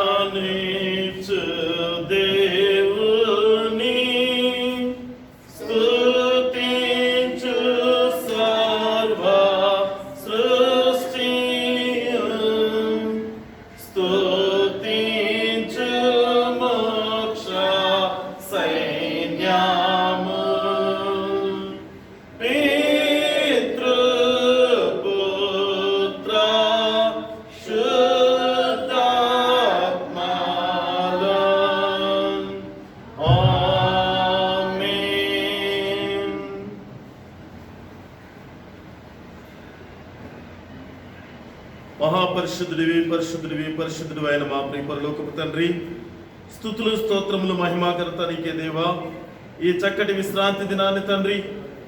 మేళానిచ్చు దేవుని స్తుతించు సర్వ సృష్టియు, స్తుతించు మోక్ష సైన్యము, మహాపరిశుద్ధుడివి పరిశుద్ధుడివి పరిశుద్ధుడు అయిన మా ప్రియ పరలోకపు తండ్రి, స్తుతులు స్తోత్రములు మహిమాఘనత నీకే దేవా. ఈ చక్కటి విశ్రాంతి దినాన్ని తండ్రి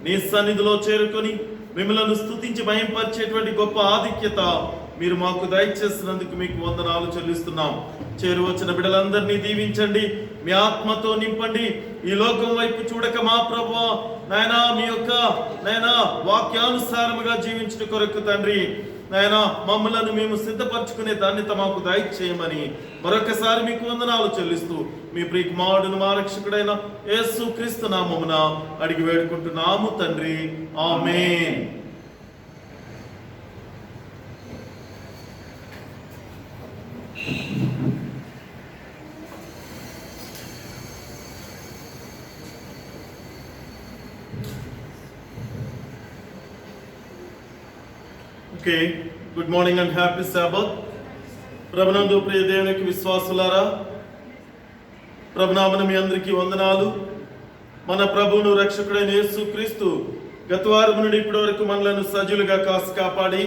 నీ సన్నిధిలో చేరుకొని మిమ్మల్ని స్తుతించి మహింపరిచేటువంటి గొప్ప ఆధిక్యత మీరు మాకు దయచేసినందుకు మీకు వందనాలు చెల్లిస్తున్నాం. చేరువచ్చిన బిడ్డలందరినీ దీవించండి, మీ ఆత్మతో నింపండి. ఈ లోకం వైపు చూడక మా ప్రభువా నాయనా మీ యొక్క నాయనా వాక్యానుసారముగా జీవించుట కొరకు తండ్రి నాయనా మమ్మలను మేము సిద్ధపరచుకునే ధన్యత మాకు దయచేయమని మరొకసారి మీకు వందనాలు చెల్లిస్తూ మీ ప్రియ కుమారుడును మా రక్షకుడైన యేసు క్రీస్తు నామమున అడిగి వేడుకుంటున్నాము తండ్రి, amen. Okay, good morning and happy Sabbath. ప్రభునందు ప్రియ దేవునికి విశ్వాసులారా, ప్రభునామన మీ అందరికీ వందనాలు. మన ప్రభువును రక్షకుడైన యేసు క్రీస్తు గత వారం నుండి ఇప్పటి వరకు మనలను సజీవులుగా కాసి కాపాడి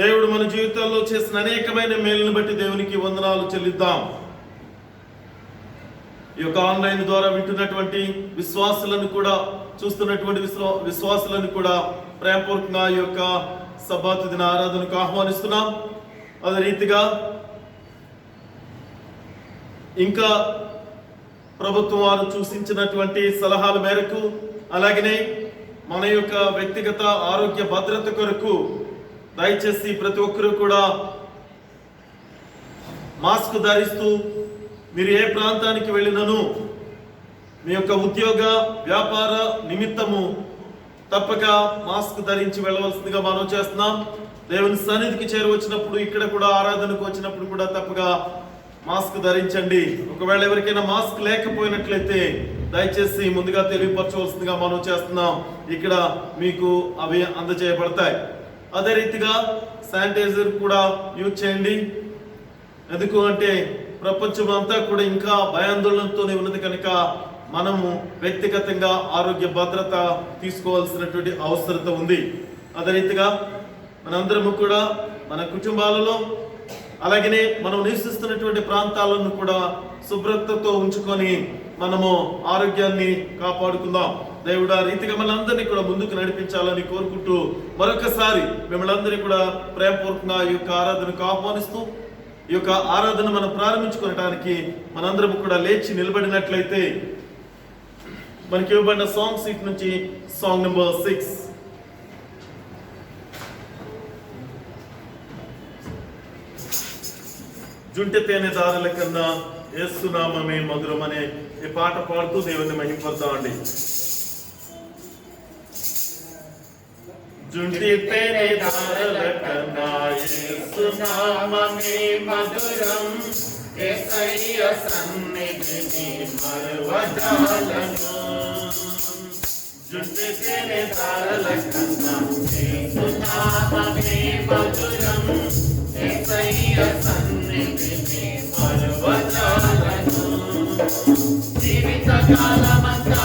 దేవుడు మన జీవితాల్లో చేసిన అనేకమైన మేలును బట్టి దేవునికి వందనాలు చెల్లిద్దాం. ఈ యొక్క ఆన్లైన్ ద్వారా వింటున్నటువంటి విశ్వాసులను కూడా చూస్తున్నటువంటి విశ్వాసులను కూడా ప్రేమపూర్వకంగా ఈ యొక్క సబ్బాతు దిన ఆరాధనకు ఆహ్వానిస్తున్నాం. అదే రీతిగా ఇంకా ప్రభుత్వం వారు సూచించినటువంటి సలహాల మేరకు అలాగనే మన యొక్క వ్యక్తిగత ఆరోగ్య భద్రత కొరకు దయచేసి ప్రతి ఒక్కరూ కూడా మాస్క్ ధరిస్తూ మీరు ఏ ప్రాంతానికి వెళ్ళినను మీ యొక్క ఉద్యోగ వ్యాపార నిమిత్తము తప్పక మాస్క్ ధరించి వెళ్ళవలసిందిగా మనం చేస్తున్నాం. దేవుని సన్నిధికి చేరువచ్చినప్పుడు ఇక్కడ కూడా ఆరాధనకు వచ్చినప్పుడు కూడా తప్పక మాస్క్ ధరించండి. ఒకవేళ ఎవరికైనా మాస్క్ లేకపోయినట్లయితే దయచేసి ముందుగా తెలియపరచవలసిందిగా మనం చేస్తున్నాం. ఇక్కడ మీకు అవి అందజేయబడతాయి. అదే రీతిగా శానిటైజర్ కూడా యూజ్ చేయండి. ఎందుకు అంటే ప్రపంచం అంతా కూడా ఇంకా భయాందోళనతోనే ఉన్నది కనుక మనము వ్యక్తిగతంగా ఆరోగ్య భద్రత తీసుకోవాల్సినటువంటి అవసరత ఉంది. అదే రీతిగా మనందరము కూడా మన కుటుంబాలలో అలాగనే మనం నివసిస్తున్నటువంటి ప్రాంతాలను కూడా శుభ్రతతో ఉంచుకొని మనము ఆరోగ్యాన్ని కాపాడుకుందాం. దేవుడు ఆ రీతిగా మనందరినీ కూడా ముందుకు నడిపించాలని కోరుకుంటూ మరొకసారి మిమ్మల్ని అందరినీ కూడా ప్రేమపూర్వకంగా ఈ యొక్క ఆరాధనకు ఆహ్వానిస్తూ ఈ యొక్క ఆరాధన మనం ప్రారంభించుకోవడానికి మనందరం కూడా లేచి నిలబడినట్లయితే మనకి ఇవ్వబడిన సాంగ్ సీట్ నుంచి సాంగ్ నెంబర్ 6 జుంటె తేనె దారుల కన్నా యేసు నామమే మధురం అనే ఈ పాట పాడుతూ దేవుని మహిమపడతామండి. జుంటి తేనె దారుల కన్నా యేసు నామమే మధురం, యేసయ్య సన్నిధిని మరువజాలను. జుంటి తేనె దారుల కన్నా యేసు నామమే మధురం, యేసయ్య సన్నిధిని మరువజాలను. జీవిత కాలమంతా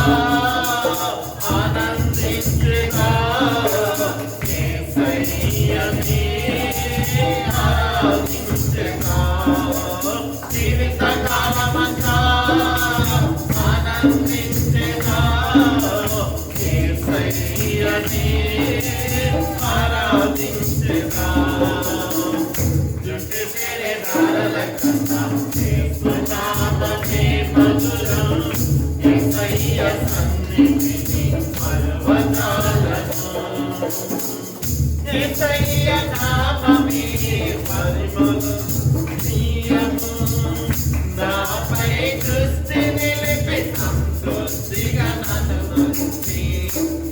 ఆనందించగా యేసయ్యని ఆరాధించగా. జీవిత కాలమంతా ఆనందించగా యేసయ్యని ఆరాధించగా. సన్నిధిని మరువజాలను. యేసయ్య నామమే పరిమళనీయము. నాపై దృష్టి నిలిపి సంతృప్తిగా నన్ను ఉంచి.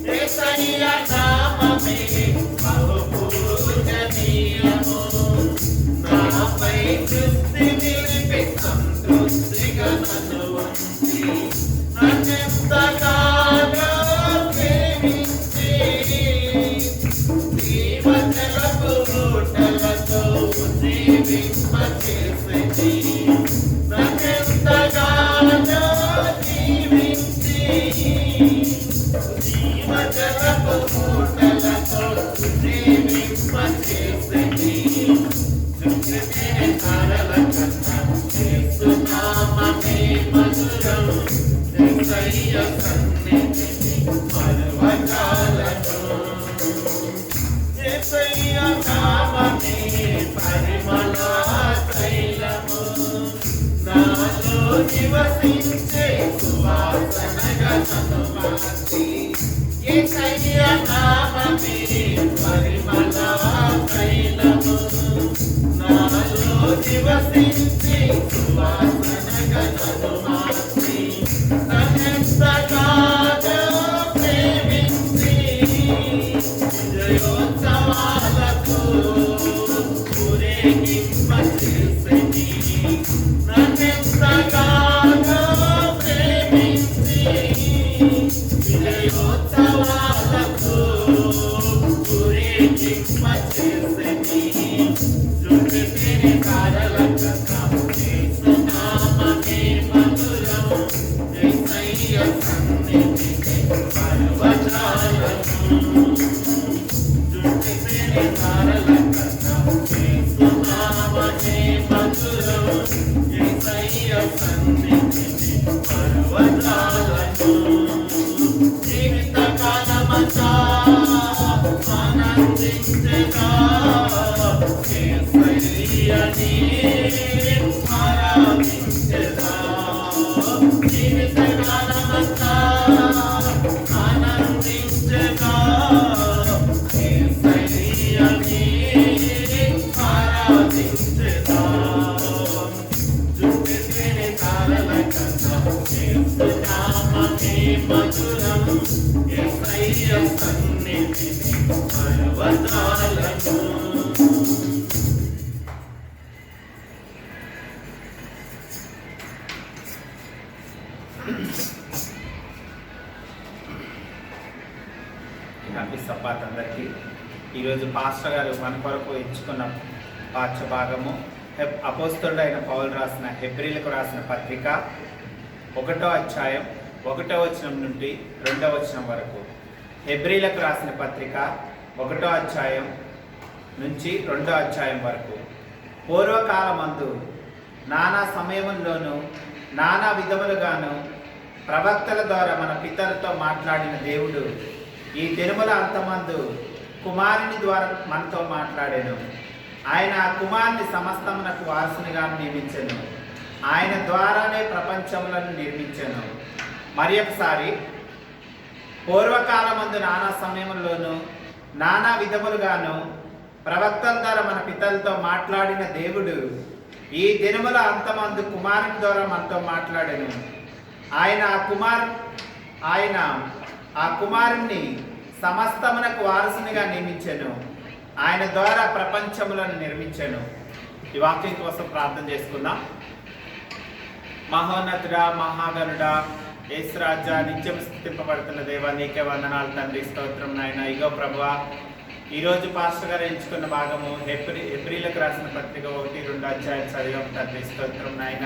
యేసయ్య నామమే బహు పూజనీయము. నాపై దృష్టి నిలిపి సంతృప్తిగా నన్ను ఉంచి. నన్నెంతగానో ప్రేమించి జీవజలపు ఊటలతో జీవింపచేసిని. నన్నెంతగానో జీవించి జీవజలపు ఊటలతో జీవింపచేసిని. చుక్కితే తారల కన్నా యేసునామమే మధురం. యేసయ్య సన్నిధిని మరువజాలను. యేసయ్య నామమే పరిమళ తైలము. నాలో నివసించే సువాసనగా నన్ను మార్చి. యేసయ్య నామమే పరిమళ తైలము. నాలో నివసించే సువాసనగా నన్ను మార్చి. నన్నెంతగానో ప్రేమించి విజయోత్సవాలతో ఊరేగింపచేసిని. నన్నెంతగానో ప్రేమించి విజయోత్సవాలతో ఊరేగింపచేసిని. చుట్టితే తారల కన్నా యేసునామమే మధురం. యేసయ్య సన్నిధిని మరువజాలను. చుట్టితే తారల కన్నా యేసునామమే మధురం. యేసయ్య సన్నిధిని మరువజాలను. జీవితకాలమంతా ఆనందించగా యేసయ్యని ఆరాధించగా. జీవితకాలమంతా ఆనందించగా యేసయ్యని ఆరాధించగా. చుట్టితే తారల కన్నా యేసునామమే మధురం. యేసయ్య సన్నిధిని మరువజాలను. హ్యాపీ సబ్బాత్ అందరికీ. ఈరోజు పాస్టర్ గారు మన కొరకు ఎంచుకున్న పాఠ్య భాగము అపోస్తలుడైన పౌలు రాసిన హెబ్రీలకు రాసిన పత్రిక 1వ అధ్యాయం 1వ వచనం నుండి 2వ వచనం వరకు. హెబ్రీలకు రాసిన పత్రిక 1వ అధ్యాయం నుంచి 2వ అధ్యాయం వరకు. పూర్వకాలమందు నానా సమయముల్లోనూ నానా విధములుగాను ప్రవక్తల ద్వారా మన పితరులతో మాట్లాడిన దేవుడు ఈ దినముల అంతమందు కుమారుని ద్వారా మనతో మాట్లాడాను. ఆయన ఆ కుమారుని సమస్తమునకు వారసునిగా నియమించెను. ఆయన ద్వారానే ప్రపంచములను నిర్మించెను. మరి ఒకసారి, పూర్వకాలమందు నానా సమయముల్లోనూ నానా విధములుగాను ప్రవక్తల ద్వారా మన పితరులతో మాట్లాడిన దేవుడు ఈ దినముల అంతమందు కుమారుని ద్వారా మనతో మాట్లాడాను. ఆయన ఆ కుమారుణ్ణి సమస్తమునకు వారసునిగా నియమించెను. ఆయన ద్వారా ప్రపంచములను నిర్మించెను. ఈ వాక్యం కోసం ప్రార్థన చేసుకుందాం. మహోన్నతుడా, మహాగణుడా, యేసు రాజా, నిత్యం స్తుతింపబడుతున్న దేవా, నీకే వందనాలు తండ్రి, స్తోత్రం నాయన. ఇగో ప్రభువా, ఈరోజు పాస్టర్ గారు ఎంచుకున్న భాగము హెబ్రీలకు రాసిన పత్రిక 1-2 అధ్యాయం చదివాం తండ్రి, స్తోత్రం నాయన.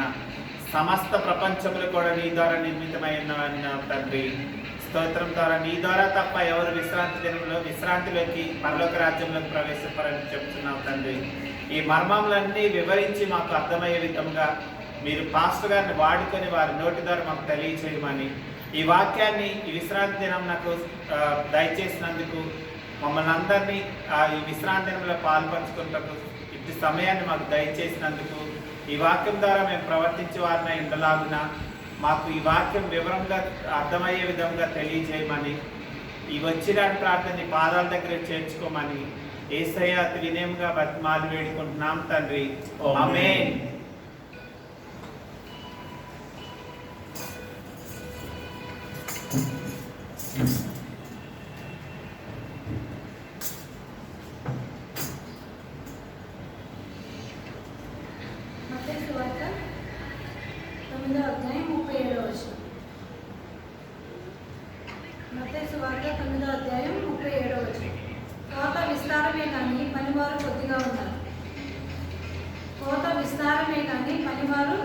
సమస్త ప్రపంచములు కూడా నీ ద్వారా నిర్మితమైన తండ్రి, స్తోత్రం. ద్వారా నీ ద్వారా తప్ప ఎవరు విశ్రాంతిలోకి పరలోక రాజ్యంలోకి ప్రవేశించారని చెప్తున్నావు తండ్రి. ఈ మర్మములన్నీ వివరించి మాకు అర్థమయ్యే విధంగా మీరు పాస్టర్ గారిని వాడుకొని వారి నోటి ద్వారా మాకు తెలియచేయమని, ఈ వాక్యాన్ని ఈ విశ్రాంతి దినం నాకు దయచేసినందుకు, మమ్మల్ని అందరినీ ఈ విశ్రాంతి దినంలో పాల్పంచుకుంటూ ఇటు సమయాన్ని మాకు దయచేసినందుకు, ఈ వాక్యం ద్వారా మేము ప్రవర్తించే వారిని ఉండలాగున మాకు ఈ వాక్యం వివరంగా అర్థమయ్యే విధంగా తెలియజేయమని, ఈ వచ్చిన ప్రార్థన నీ పాదాల దగ్గర చేర్చుకోమని యేసయ్య అతి వినయంగా బతిమాలి వేడుకుంటున్నాం తండ్రి. ఆమేన్. మత్తయి సువార్త 9వ అధ్యాయం 37వ వచనం. మత్తయి సువార్త 9వ అధ్యాయం 37వ వచనం. కోత విస్తారమే కానీ పనివారు కొద్దిగా ఉన్నారు. కోత విస్తారమే కానీ పనివారు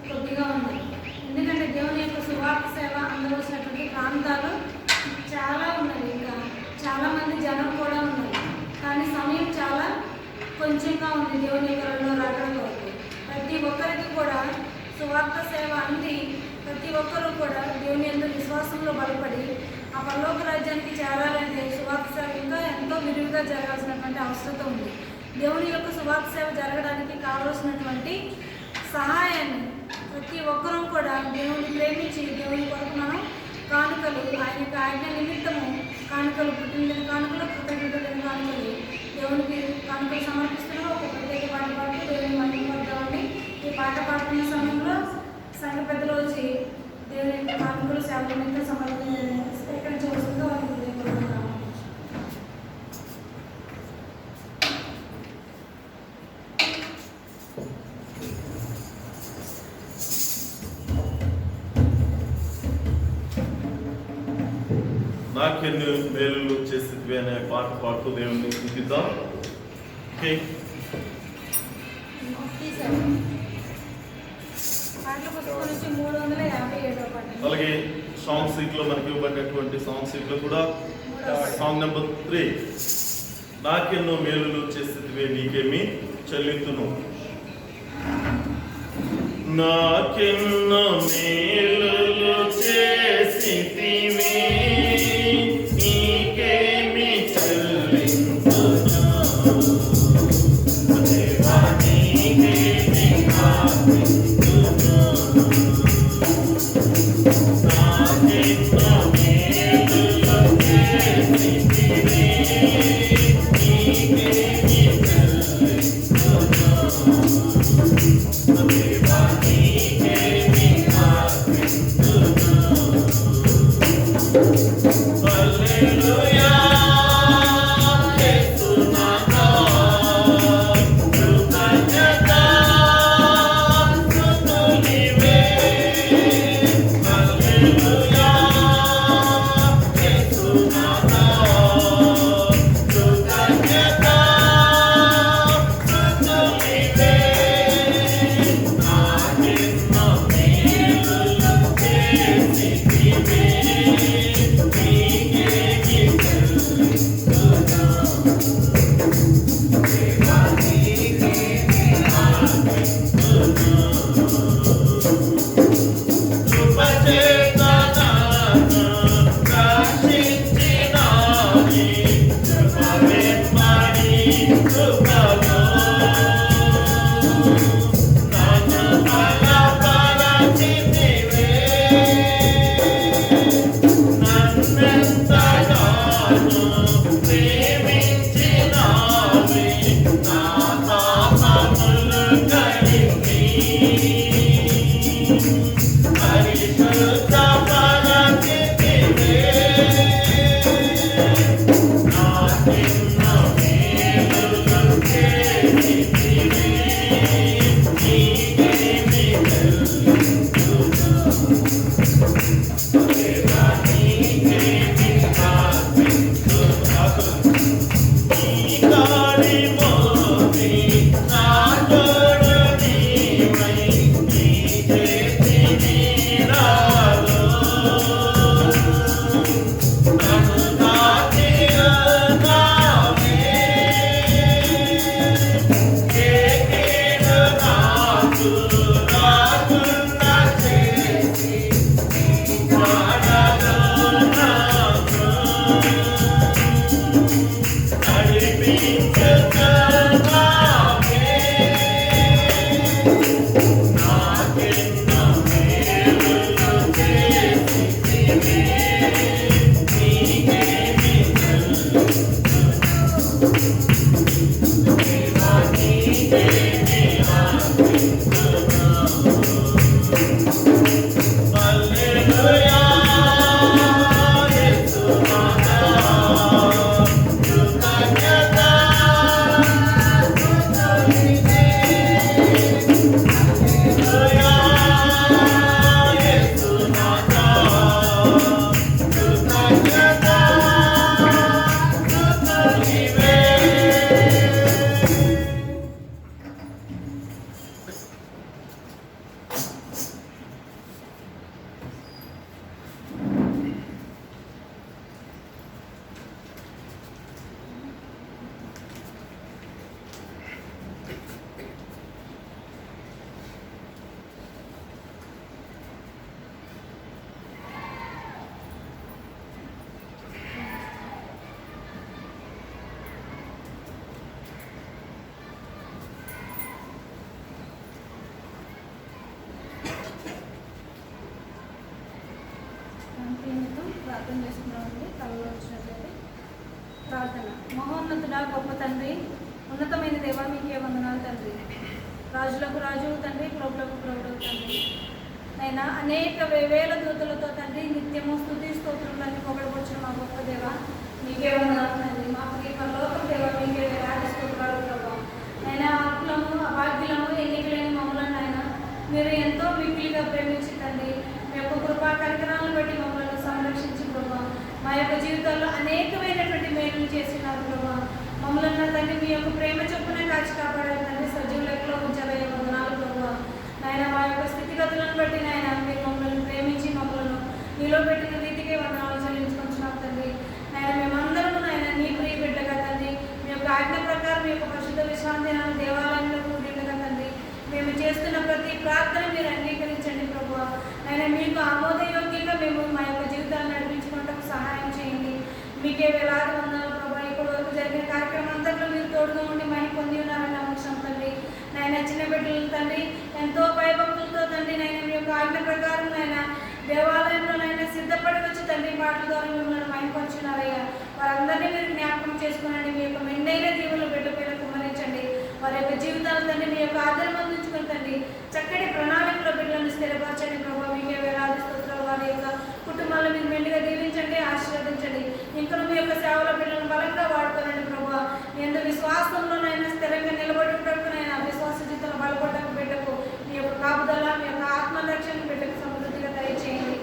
కొద్దిగా ఉన్నారు. ఎందుకంటే దేవుని యొక్క సువార్త సేవ అందవలసినటువంటి ప్రాంతాలు చాలా ఉన్నాయి. ఇంకా చాలామంది జనం కూడా ఉన్నారు. కానీ సమయం చాలా కొంచెంగా ఉంది దేవుని యొక్క రెండో రాకడ కొరకు. ప్రతి ఒక్కరికి కూడా సువార్త సేవ అంది. ప్రతి ఒక్కరూ కూడా దేవుని యొక్క విశ్వాసంలో బలపడి ఆ పరలోక రాజ్యానికి చేరాలంటే సువార్త సేవ ఇంకా ఎంతో విరివిగా జరగాల్సినటువంటి అవసరం ఉంది. దేవుని యొక్క సువార్త సేవ జరగడానికి కావలసినటువంటి సహాయాన్ని ప్రతి ఒక్కరూ కూడా దేవుని ప్రేమించి దేవుని కొరకు మనం కానుకలు, ఆయన యొక్క ఆజ్ఞ నిమిత్తము కానుకలు, పుట్టిన కానుకలు, కృతజ్ఞతల కానుకలు, దేవునికి కానుకలు సమర్పిస్తున్నాం. ఒక ప్రత్యేక పాట పాడుతూ దేవుని మహిమపడతామని ఈ పాట పాడుతున్న సమయంలో సంఘ పెద్దలు వచ్చి దేవుని యొక్క కానుకలు సేవ నిమిత్తం స్వీకరించవలసిందిగా వారికి దేవుడు. నాకెన్ని మేలులు చేసిద్వి అనే పాట పాడుతూ దేవుని స్తుతిద్దాం. ఓకే, పాటల పుస్తకం నుంచి 357వ పాట. అలాగే సాంగ్ సీట్ లో మనకి ఇవ్వబడినటువంటి సాంగ్ సీట్ లో కూడా సాంగ్ నెంబర్ 3, నాకెన్నో మేలులు చేసిద్వి నీకేమి చెల్లింతును. నాకెన్నో మేలులు చేసితివి నీకేమి చెల్లింతును. దేవా నీకేమి అర్పింతును. నాకెన్నో మేలులు చేసితివి నీకేమి ప్రార్థన. మహోన్నతుడా, గొప్ప తండ్రి, ఉన్నతమైన దేవ, మీకే వందనాలు తండ్రి. రాజులకు రాజు తండ్రి, ప్రభులకు ప్రభువు తండ్రి. నైనా అనేక వేల దూతలతో తండ్రి నిత్యము స్తుతి స్తోత్రములన్నీ పొగడబడుచున్న మా గొప్ప దేవ, మీకే వందనాలు తండ్రి. మా పరలోక దేవ, మీకే వేలాది స్తోత్రాలు ప్రభా. నైనా ఆత్మలను అభాగ్యులను ఎన్నికలేని మమ్మల్ని ఆయన మీరు ఎంతో మిక్కిలిగా ప్రేమించి తండ్రి, మీ యొక్క కృపా కార్యక్రమాలను బట్టి మమ్మల్ని సంరక్షించి ప్రభా, మా యొక్క జీవితాల్లో అనేకమైనటువంటి మేలులు చేసినారు ప్రభా. మమ్మల్ని తండ్రి మీ యొక్క ప్రేమ చొప్పున కాచి కాపాడారు తండ్రి. సజీవ లెక్కలో ఉంచాలయ్యే వందనాలు ప్రభా. నాయన మా యొక్క స్థితిగతులను బట్టి నాయన మీరు మమ్మల్ని ప్రేమించి మమ్మల్ని నీలో పెట్టిన రీతికే వందనాలు చెల్లించుకుంటున్నాం తండ్రి. నాయన మేమందరము నాయన నీ ప్రియ బిడ్డగా తండ్రి, మీ యొక్క ఆజ్ఞ ప్రకారం మీ యొక్క పరిశుద్ధ విశ్రాంతి దేవాలయంలో కూడిగా తండ్రి, మేము చేస్తున్న ప్రతి ప్రార్థన మీరు అంగీకరించండి ప్రభు. ఆయన మీకు ఆమోదయోగ్యంగా మేము మా యొక్క జీవితాన్ని నడిపించుకోవడానికి సహాయం చేయండి. మీకే వేలాది వందనాలు ప్రభు. ఇప్పటి వరకు జరిగిన కార్యక్రమం అంతట్లో మీరు తోడుగా ఉండి మహిమ పొంది ఉన్నారని నమ్మకం తండ్రి. నాయన చిన్న బిడ్డలు తండ్రి ఎంతో భయభక్తులతో తండ్రి నాయన మీ యొక్క ఆజ్ఞ ప్రకారం నాయన దేవాలయంలో నాయన సిద్ధపడి వచ్చి తండ్రి పాటల ద్వారా మిమ్మల్ని మహిమపరుచున్నారయ్యా. వారందరినీ మీరు జ్ఞాపకం చేసుకునండి. మీ యొక్క మెండైన దీవులు బిడ్డపైన కుమ్మరించండి. వారి యొక్క జీవితాలు తండ్రి మీ యొక్క ఆదరణ అందించుకుని తండ్రి చక్కటి ప్రణాళికలో బిడ్డలను స్థిరపరచండి ప్రభావ. మీకే వేలాది స్తోత్రాలు. వారి యొక్క కుటుంబాలను మీరు మెండుగా దీవించండి, ఆశీర్వదించండి. ఇంకా మీ యొక్క సేవల బిడ్డలను బలంగా వాడుకోనండి ప్రభావ. ఎందు విశ్వాసంలోనైనా స్థిరంగా నిలబడుకునైనా విశ్వాస జీవితంలో బలపడకు బిడ్డకు మీ యొక్క కాపుదల, మీ యొక్క ఆత్మరక్షణ బిడ్డకు సమృద్ధిగా దయచేయండి.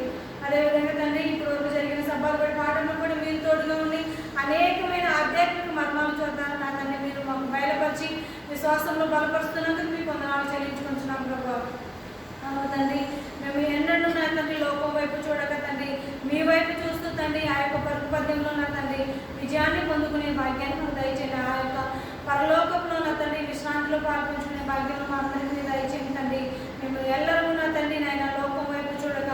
అదేవిధంగా తండ్రి ఇప్పుడు వరకు జరిగిన సభలు పాటలను కూడా మీరు తోడుగా ఉండి అనేకమైన ఆధ్యాత్మిక మర్మాలు చూద్దాం నా తండ్రి మీరు మాకు బయలుపరిచి విశ్వాసంలో బలపరుస్తున్నందుకు మీకు వందనాలు చెల్లించుకుంటున్నాం ప్రభావ. తండ్రి మేము ఎన్నడూ నా తండ్రి లోకం వైపు చూడక తండ్రి మీ వైపు చూస్తూ తండ్రి ఆ యొక్క పరుగు పద్యంలో నా తండ్రి విజయాన్ని పొందుకునే భాగ్యాన్ని మాకు దయచేయండి. ఆ యొక్క పరలోకంలో నా తండ్రి విశ్రాంతిలో పాల్పంచుకునే భాగ్యంలో మా అందరికీ దయచేయండి తండ్రి. మేము ఎల్లరూ నా తండ్రి నాయన లోకం వైపు చూడక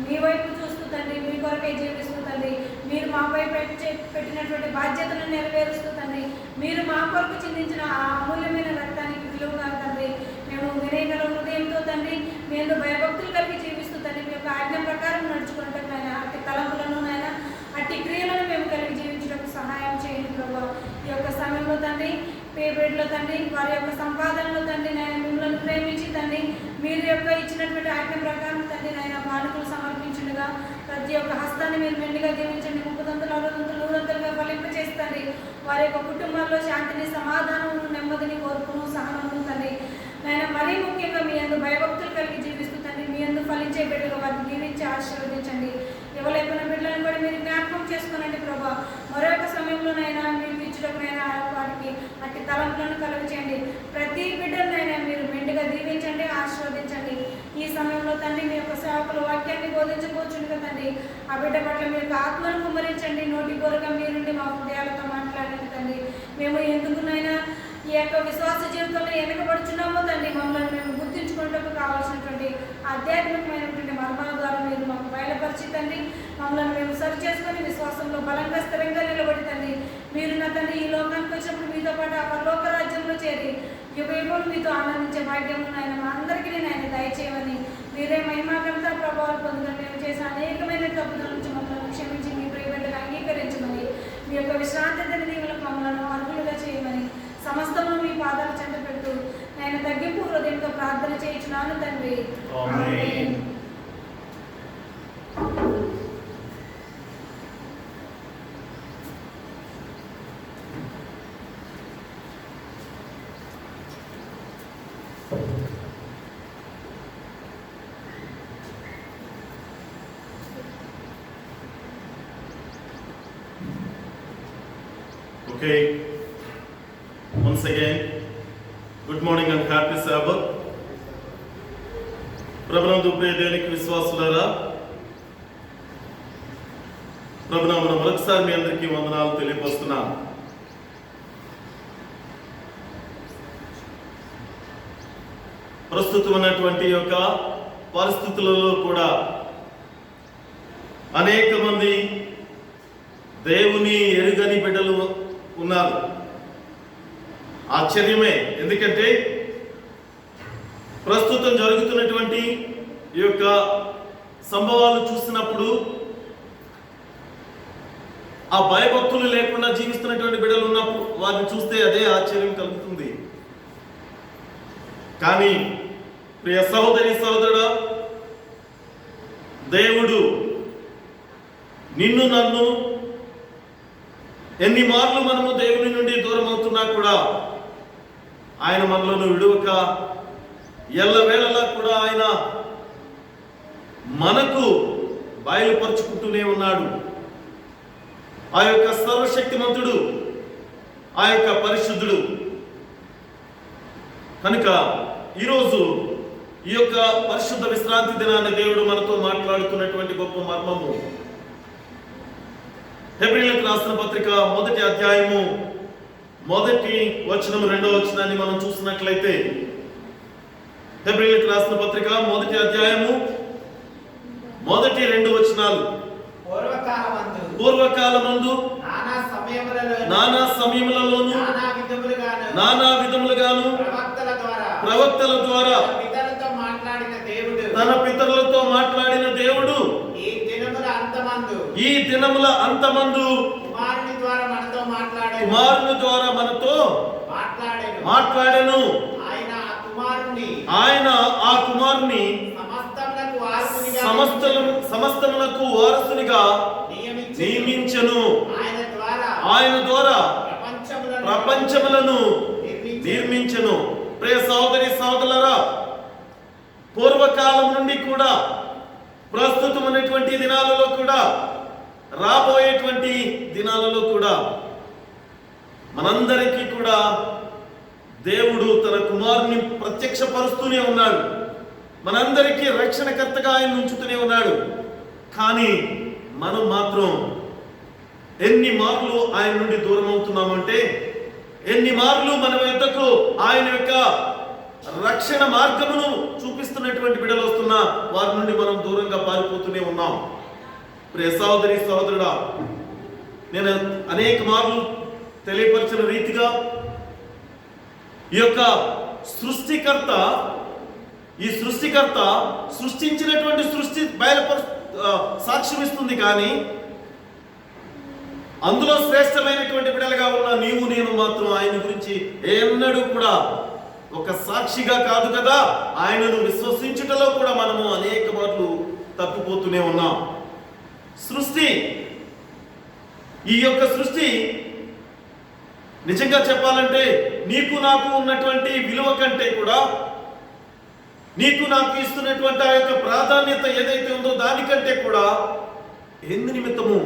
మీ వైపు చూస్తూ తండ్రి మీ కొరకై జీవిస్తూ తండ్రి మీరు మాపై పెట్టినటువంటి బాధ్యతలను నెరవేరుస్తూ తండ్రి మీరు మా కొరకు చిందించిన ఆ అమూల్యమైన రక్తానికి విలువగా తండ్రి మేము వినయగల హృదయంతో తండ్రి మేము భయభక్తులు కలిగి జీవిస్తూ తండ్రి మీ యొక్క ఆజ్ఞ ప్రకారం నడుచుకుంటాం నాయన. అట్టి తలంపులను నాయన అట్టి క్రియలను మేము కలిగి జీవించడానికి సహాయం చేయండి ప్రభావ. ఈ యొక్క సమయంలో తండ్రి పేబెడ్లో తండ్రి వారి యొక్క సంపాదనలో తండ్రి నాయన మిమ్మల్ని ప్రేమించి తండ్రి మీరు యొక్క ఇచ్చినటువంటి ఆజ్ఞ ప్రకారం తండ్రి నాయన బాలికలు సమర్పించుండగా ప్రతి ఒక్క హస్తాన్ని మీరు మెండుగా దీవించండి. 30 60 100 ఫలింపచేస్తండి. వారి యొక్క కుటుంబాల్లో శాంతిని, సమాధానము, నెమ్మదిని, ఓర్పును, సహనమును తండ్రి నాయన మరీ ముఖ్యంగా మీ అందు భయభక్తులు కలిగి జీవిస్తూ తండ్రి మీ అందు ఫలించే బిడ్డలు వారిని దీవించి ఆశీర్వదించండి. ఎవరైనా బిడ్డలను కూడా మీరు జ్ఞాపకం చేసుకునండి ప్రభా. మరొక సమయంలోనైనా మీరు ఇచ్చినప్పుడైనా వారికి అట్టి తలంపులను కలుగు చేయండి. ప్రతి బిడ్డలనైనా మీరు మెండుగా దీవించండి, ఆశీర్వదించండి. ఈ సమయంలో తండ్రి మీ యొక్క సేవకులు వాక్యాన్ని బోధించబోచుంది కదండి. ఆ బిడ్డ పట్ల మీ యొక్క ఆత్మను కుమ్మరించండి. నోటి కోరగా మీరుండి మా హృదయాలతో మాట్లాడండి తండ్రి. మేము ఎందుకునైనా ఈ యొక్క విశ్వాస జీవితంలో వెనకబడుచున్నామో తండ్రి మమ్మల్ని మేము గుర్తించుకోవడానికి కావాల్సినటువంటి ఆధ్యాత్మికమైనటువంటి మర్మాల ద్వారా మీరు మాకు బయలుపరిచి తండ్రి మమ్మల్ని మేము సరి చేసుకొని విశ్వాసంలో బలంగా స్థిరంగా నిలబడి తండ్రి మీరు నా తండ్రి ఈ లోకానికి వచ్చినప్పుడు మీతో పాటు ఆ పరలోక రాజ్యంలో చేరి యుగయుగం మీతో ఆనందించే భాగ్యము నాయన మా అందరికీ నేను దయచేయమని మీరే మహిమాకంతా ప్రభావాలు పొందుకొని మేము చేసే అనేకమైన తప్పుల నుంచి మమ్మల్ని క్షమించి మీ ప్రియబిడ్డగా అంగీకరించమని మీ యొక్క విశ్రాంతి దీవులకు మమ్మల్ని అర్హులుగా చేయమని సమస్తము మీ పాదాల చెంత పెట్టు నేను తగ్గింపు హృదయంతో ప్రార్థన చేయించున్నాను తండ్రి. ఆమేన్. Okay. Once again, good morning and happy Sabbath. ప్రభునందు ప్రియ దేవునికి విశ్వాసులారా, ప్రభునామమున మరొకసారి మీ అందరికీ వందనాలు తెలియపరుస్తున్నాను. ప్రస్తుతం ఉన్నటువంటి యొక్క పరిస్థితులలో కూడా అనేక మంది దేవుని ఎరుగని బిడ్డలు ఉన్నారు. ఆశ్చర్యమే, ఎందుకంటే ప్రస్తుతం జరుగుతున్నటువంటి ఈ యొక్క సంభవాలు చూసినప్పుడు ఆ భయభక్తులు లేకుండా జీవిస్తున్నటువంటి బిడ్డలు ఉన్నప్పుడు వారిని చూస్తే అదే ఆశ్చర్యం కలుగుతుంది. కానీ ప్రియ సహోదరి సహోదరుడా, దేవుడు నిన్ను నన్ను ఎన్ని మార్లు మనము దేవుని నుండి దూరం అవుతున్నా కూడా ఆయన మనలను విడువక ఎల్లవేళలా కూడా ఆయన మనకు బయలుపరుచుకుంటూనే ఉన్నాడు. ఆ యొక్క సర్వశక్తిమంతుడు, ఆ యొక్క పరిశుద్ధుడు. కనుక ఈరోజు ఈ యొక్క పరిశుద్ధ విశ్రాంతి దినాన్ని దేవుడు మనతో మాట్లాడుతున్నటువంటి గొప్ప మర్మము, హెబ్రీయులకు రాసిన పత్రిక 1వ అధ్యాయము 1వ వచనం 2వ వచనాన్ని మనం చూసినట్లయితే, హెబ్రీయులకు రాసిన పత్రిక 1వ అధ్యాయము 1, 2 వచనాలు. పూర్వకాలమందు నానా సమయములలోను నానా విధములుగాను ప్రవక్తల ద్వారా తన పితరులతో మాట్లాడిన దేవుడు ఈ దినముల అంతమందు కుమారుని ద్వారా మనతో మాట్లాడెను. ఆయన ఆ కుమారుని సమస్తమునకు వారసునిగా నియమించెను. ఆయన ద్వారా ప్రపంచములను నిర్మించెను. ప్రియ సహోదరి సహోదరులారా, పూర్వకాలం నుండి కూడా, ప్రస్తుతమైనటువంటి దినాలలో కూడా, రాబోయేటువంటి దినాలలో కూడా మనందరికీ కూడా దేవుడు తన కుమారుని ప్రత్యక్షపరుస్తూనే ఉన్నాడు. మనందరికీ రక్షణకర్తగా ఆయన ఉంచుతూనే ఉన్నాడు. కానీ మనం మాత్రం ఎన్ని మార్లు ఆయన నుండి దూరం అవుతున్నామంటే, ఎన్ని మార్లు మన యొద్దకు ఆయన యొక్క రక్షణ మార్గమును చూపిస్తున్నటువంటి బిడ్డలు వస్తున్నా వారి నుండి మనం దూరంగా పారిపోతూనే ఉన్నాం. ప్రియ సహోదరి సహోదరుడా, నేను అనేక మార్లు తెలియపరిచిన రీతిగా ఈ యొక్క సృష్టికర్త సృష్టించినటువంటి సృష్టి సాక్ష్యం ఇస్తుంది. కానీ అందులో శ్రేష్టమైనటువంటి బిడ్డలుగా ఉన్న నీవు నేను మాత్రం ఆయన గురించి ఎన్నడూ కూడా ఒక సాక్షిగా కాదు కదా, ఆయనను విశ్వసించుటలో కూడా మనము అనేక మార్లు తప్పిపోతూనే ఉన్నాం. ఈ యొక్క సృష్టి నిజంగా చెప్పాలంటే నీకు నాకు ఉన్నటువంటి విలువ కంటే కూడా, నీకు నాకు ఇస్తున్నటువంటి ఆ యొక్క ప్రాధాన్యత ఏదైతే ఉందో దానికంటే కూడా ఎందు నిమిత్తము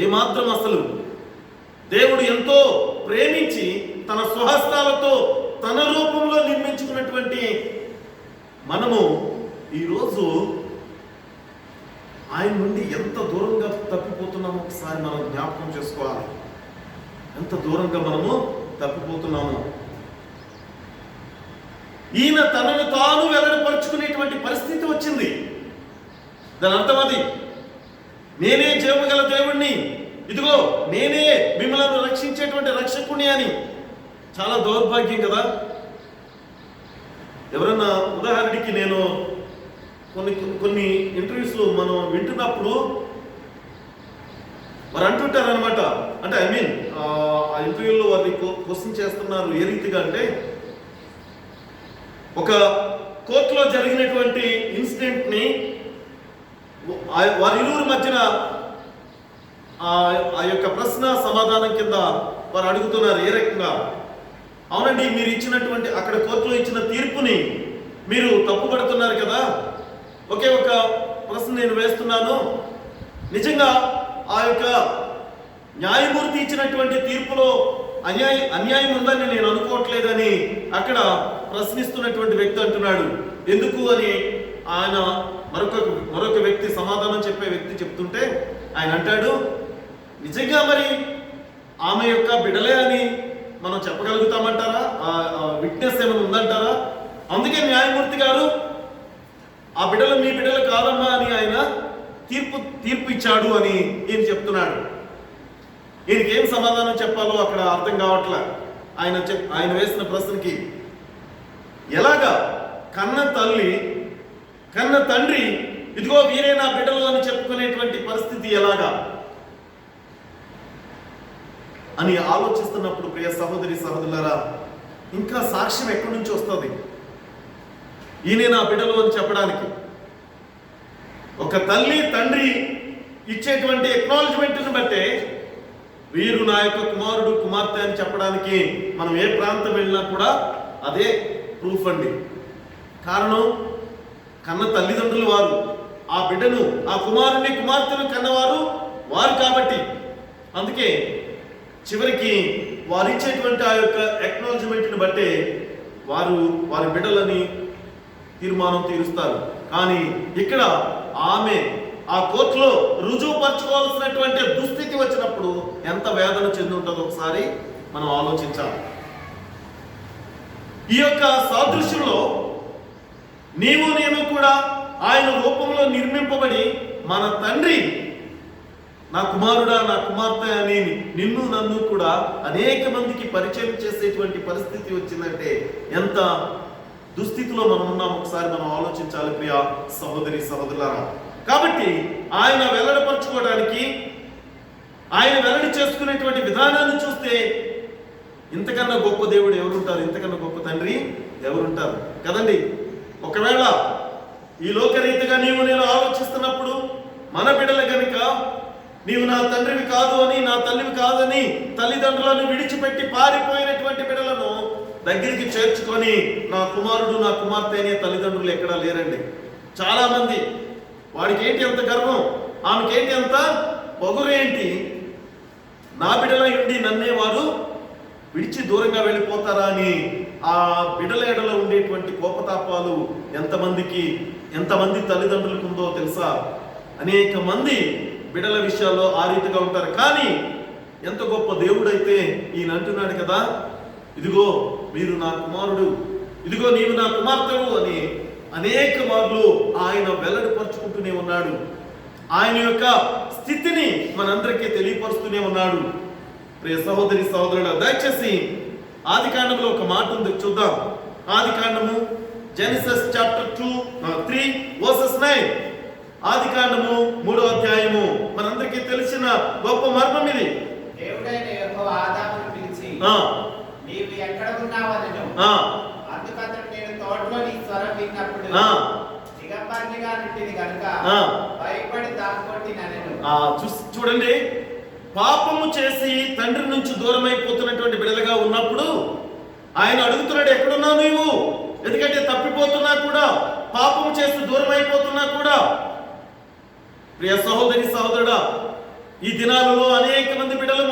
ఏమాత్రం అసలు దేవుడు ఎంతో ప్రేమించి తన స్వహస్తాలతో తన రూపంలో నిర్మించుకున్నటువంటి మనము ఈరోజు ఆయన నుండి ఎంత దూరంగా తప్పిపోతున్నామో ఒకసారి మనం జ్ఞాపకం చేసుకోవాలి. ఎంత దూరంగా మనము తప్పిపోతున్నాము. ఈయన తనను తాను వెల్లడిపరుచుకునేటువంటి పరిస్థితి వచ్చింది. దాని అర్థం అది, నేనే జీవగల దేవుణ్ణి, ఇదిగో నేనే మిమ్మల్ని రక్షించేటువంటి రక్షకుని అని. చాలా దౌర్భాగ్యం కదా. ఎవరన్నా ఉదాహరణకి నేను కొన్ని ఇంటర్వ్యూస్లో మనం వింటున్నప్పుడు వారు అంటుంటారనమాట, అంటే ఆ ఇంటర్వ్యూలో వారిని క్వశ్చన్ చేస్తున్నారు ఏ రీతిగా అంటే, ఒక కోర్టులో జరిగినటువంటి ఇన్సిడెంట్ ని వారి ఇరువురి మధ్యన ఆ యొక్క ప్రశ్న సమాధానం కింద వారు అడుగుతున్నారు ఏ రకంగా, అవునండి మీరు ఇచ్చినటువంటి అక్కడ కోర్టులో ఇచ్చిన తీర్పుని మీరు తప్పుపడుతున్నారు కదా, ఒకే ఒక ప్రశ్న నేను వేస్తున్నాను, నిజంగా ఆ యొక్క న్యాయమూర్తి ఇచ్చినటువంటి తీర్పులో అన్యాయం ఉందని నేను అనుకోవట్లేదని అక్కడ ప్రశ్నిస్తున్నటువంటి వ్యక్తి అంటున్నాడు. ఎందుకు అని ఆయన మరొక వ్యక్తి సమాధానం చెప్పే వ్యక్తి చెప్తుంటే ఆయన అంటాడు, నిజంగా మరి ఆమె యొక్క బిడ్డలే అని మనం చెప్పగలుగుతామంటారా, విట్నెస్ ఏమైనా ఉందంటారా, అందుకే న్యాయమూర్తి గారు ఆ బిడ్డలు మీ బిడ్డలు కాదమ్మా అని ఆయన తీర్పు ఇచ్చాడు అని ఈయన చెప్తున్నాడు. ఈయనకి ఏం సమాధానం చెప్పాలో అక్కడ అర్థం కావట్లే. ఆయన వేసిన ప్రశ్నకి ఎలాగా కన్న తండ్రి ఇదిగో వీరే నా బిడ్డలు అని చెప్పుకునేటువంటి పరిస్థితి ఎలాగా? అని ఆలోచిస్తున్నప్పుడు ప్రియ సహోదరి సహోదరులారా, ఇంకా సాక్ష్యం ఎక్కడి నుంచి వస్తుంది? ఈయనే నా బిడ్డలు అని చెప్పడానికి ఒక తల్లి తండ్రి ఇచ్చేటువంటి ఎక్నాలజ్మెంట్ని బట్టే వీరు నా యొక్క కుమారుడు కుమార్తె అని చెప్పడానికి మనం ఏ ప్రాంతం వెళ్ళినా కూడా అదే ప్రూఫ్ అండి. కారణం, కన్న తల్లిదండ్రులు వారు, ఆ బిడ్డను, ఆ కుమారుని కుమార్తెను కన్నవారు వారు కాబట్టి, అందుకే చివరికి వారు ఇచ్చేటువంటి ఆ యొక్క ఎక్నాలజ్మెంట్ని బట్టే వారు వారి బిడ్డలని తీర్మానం తీరుస్తారు. కానీ ఇక్కడ ఆమె ఆ కోర్టులో రుజువుపరచుకోవాల్సినటువంటి దుస్థితి వచ్చినప్పుడు ఎంత వేదన చెంది ఉంటుందో ఒకసారి మనం ఆలోచించాలి. ఈ యొక్క సాదృశ్యంలో నీవు నేను కూడా ఆయన రూపంలో నిర్మింపబడి మన తండ్రి నా కుమారుడా నా కుమార్తె అని నిన్ను నన్ను కూడా అనేక మందికి పరిచయం చేసేటువంటి పరిస్థితి వచ్చిందంటే ఎంత దుస్థితిలో మనం ఉన్నాం ఒకసారి మనం ఆలోచించాలి ప్రియ సహోదరి సహోదరులారా. కాబట్టి ఆయన వెల్లడిపరచుకోవడానికి, ఆయన వెల్లడి చేసుకునేటువంటి విధానాన్ని చూస్తే ఇంతకన్నా గొప్ప దేవుడు ఎవరుంటారు? ఇంతకన్నా గొప్ప తండ్రి ఎవరుంటారు కదండి? ఒకవేళ ఈ లోకరీతిగా నీవు నేను ఆలోచిస్తున్నప్పుడు మన బిడ్డలు కనుక నీవు నా తండ్రివి కాదు అని, నా తల్లివి కాదని తల్లిదండ్రులను విడిచిపెట్టి పారిపోయినటువంటి బిడ్డలను దగ్గరికి చేర్చుకొని నా కుమారుడు నా కుమార్తె అనే తల్లిదండ్రులు ఎక్కడా లేరండి. చాలా మంది వాడికి ఏంటి అంత గర్వం, ఆమెకేంటి అంత పొగురేంటి, నా బిడ్డల ఉండి నన్నే వారు విడిచి దూరంగా వెళ్ళిపోతారా అని ఆ బిడ్డల ఎడలో ఉండేటువంటి కోపతాపాలు ఎంతమంది తల్లిదండ్రులకు ఉందో తెలుసా? అనేక మంది బిడ్డల విషయాల్లో ఆ రీతిగా ఉంటారు. కానీ ఎంత గొప్ప దేవుడైతే ఈయన అంటున్నాడు కదా, ఇదిగో మీరు నా కుమారుడు, ఇదిగో నీవు నా కుమార్తెవు అని అనేక మార్లు ఆయన వెల్లడిపరుచుకుంటూనే ఉన్నాడు. ఆయన యొక్క స్థితిని మనందరికీ తెలియపరుస్తూనే ఉన్నాడు. ప్రియ సహోదరి సహోదరుల, దయచేసి ఆదికాండంలో ఒక మాట ఉంది, చూద్దాం. ఆదికాండము జెనసిస్ చాప్టర్ 3 వర్సెస్ 9. ఆదికాండము 3వ అధ్యాయము మనందరికీ తెలిసిన గొప్ప మర్మం ఇది. దేవుడైన యెహోవా ఆదామును పిలిచి, నీవు ఎక్కడ ఉన్నావనెను. అందుకతడు నేను తోటలో నీ స్వరం విన్నప్పుడు దిగంబరిగా నుండిని గనుక భయపడి దాక్కొట్టిననెను. చూడండి, పాపము చేసి తండ్రి నుంచి దూరం అయిపోతున్నటువంటి బిడ్డలుగా ఉన్నప్పుడు ఆయన అడుగుతున్నాడు, ఎక్కడున్నావు నీవు? ఎందుకంటే తప్పిపోతున్నా కూడా, పాపము చేసి దూరం అయిపోతున్నా కూడా. ప్రియ సహోదరి సహోదరుడా, ఈ దినాలలో అనేక మంది బిడ్డలు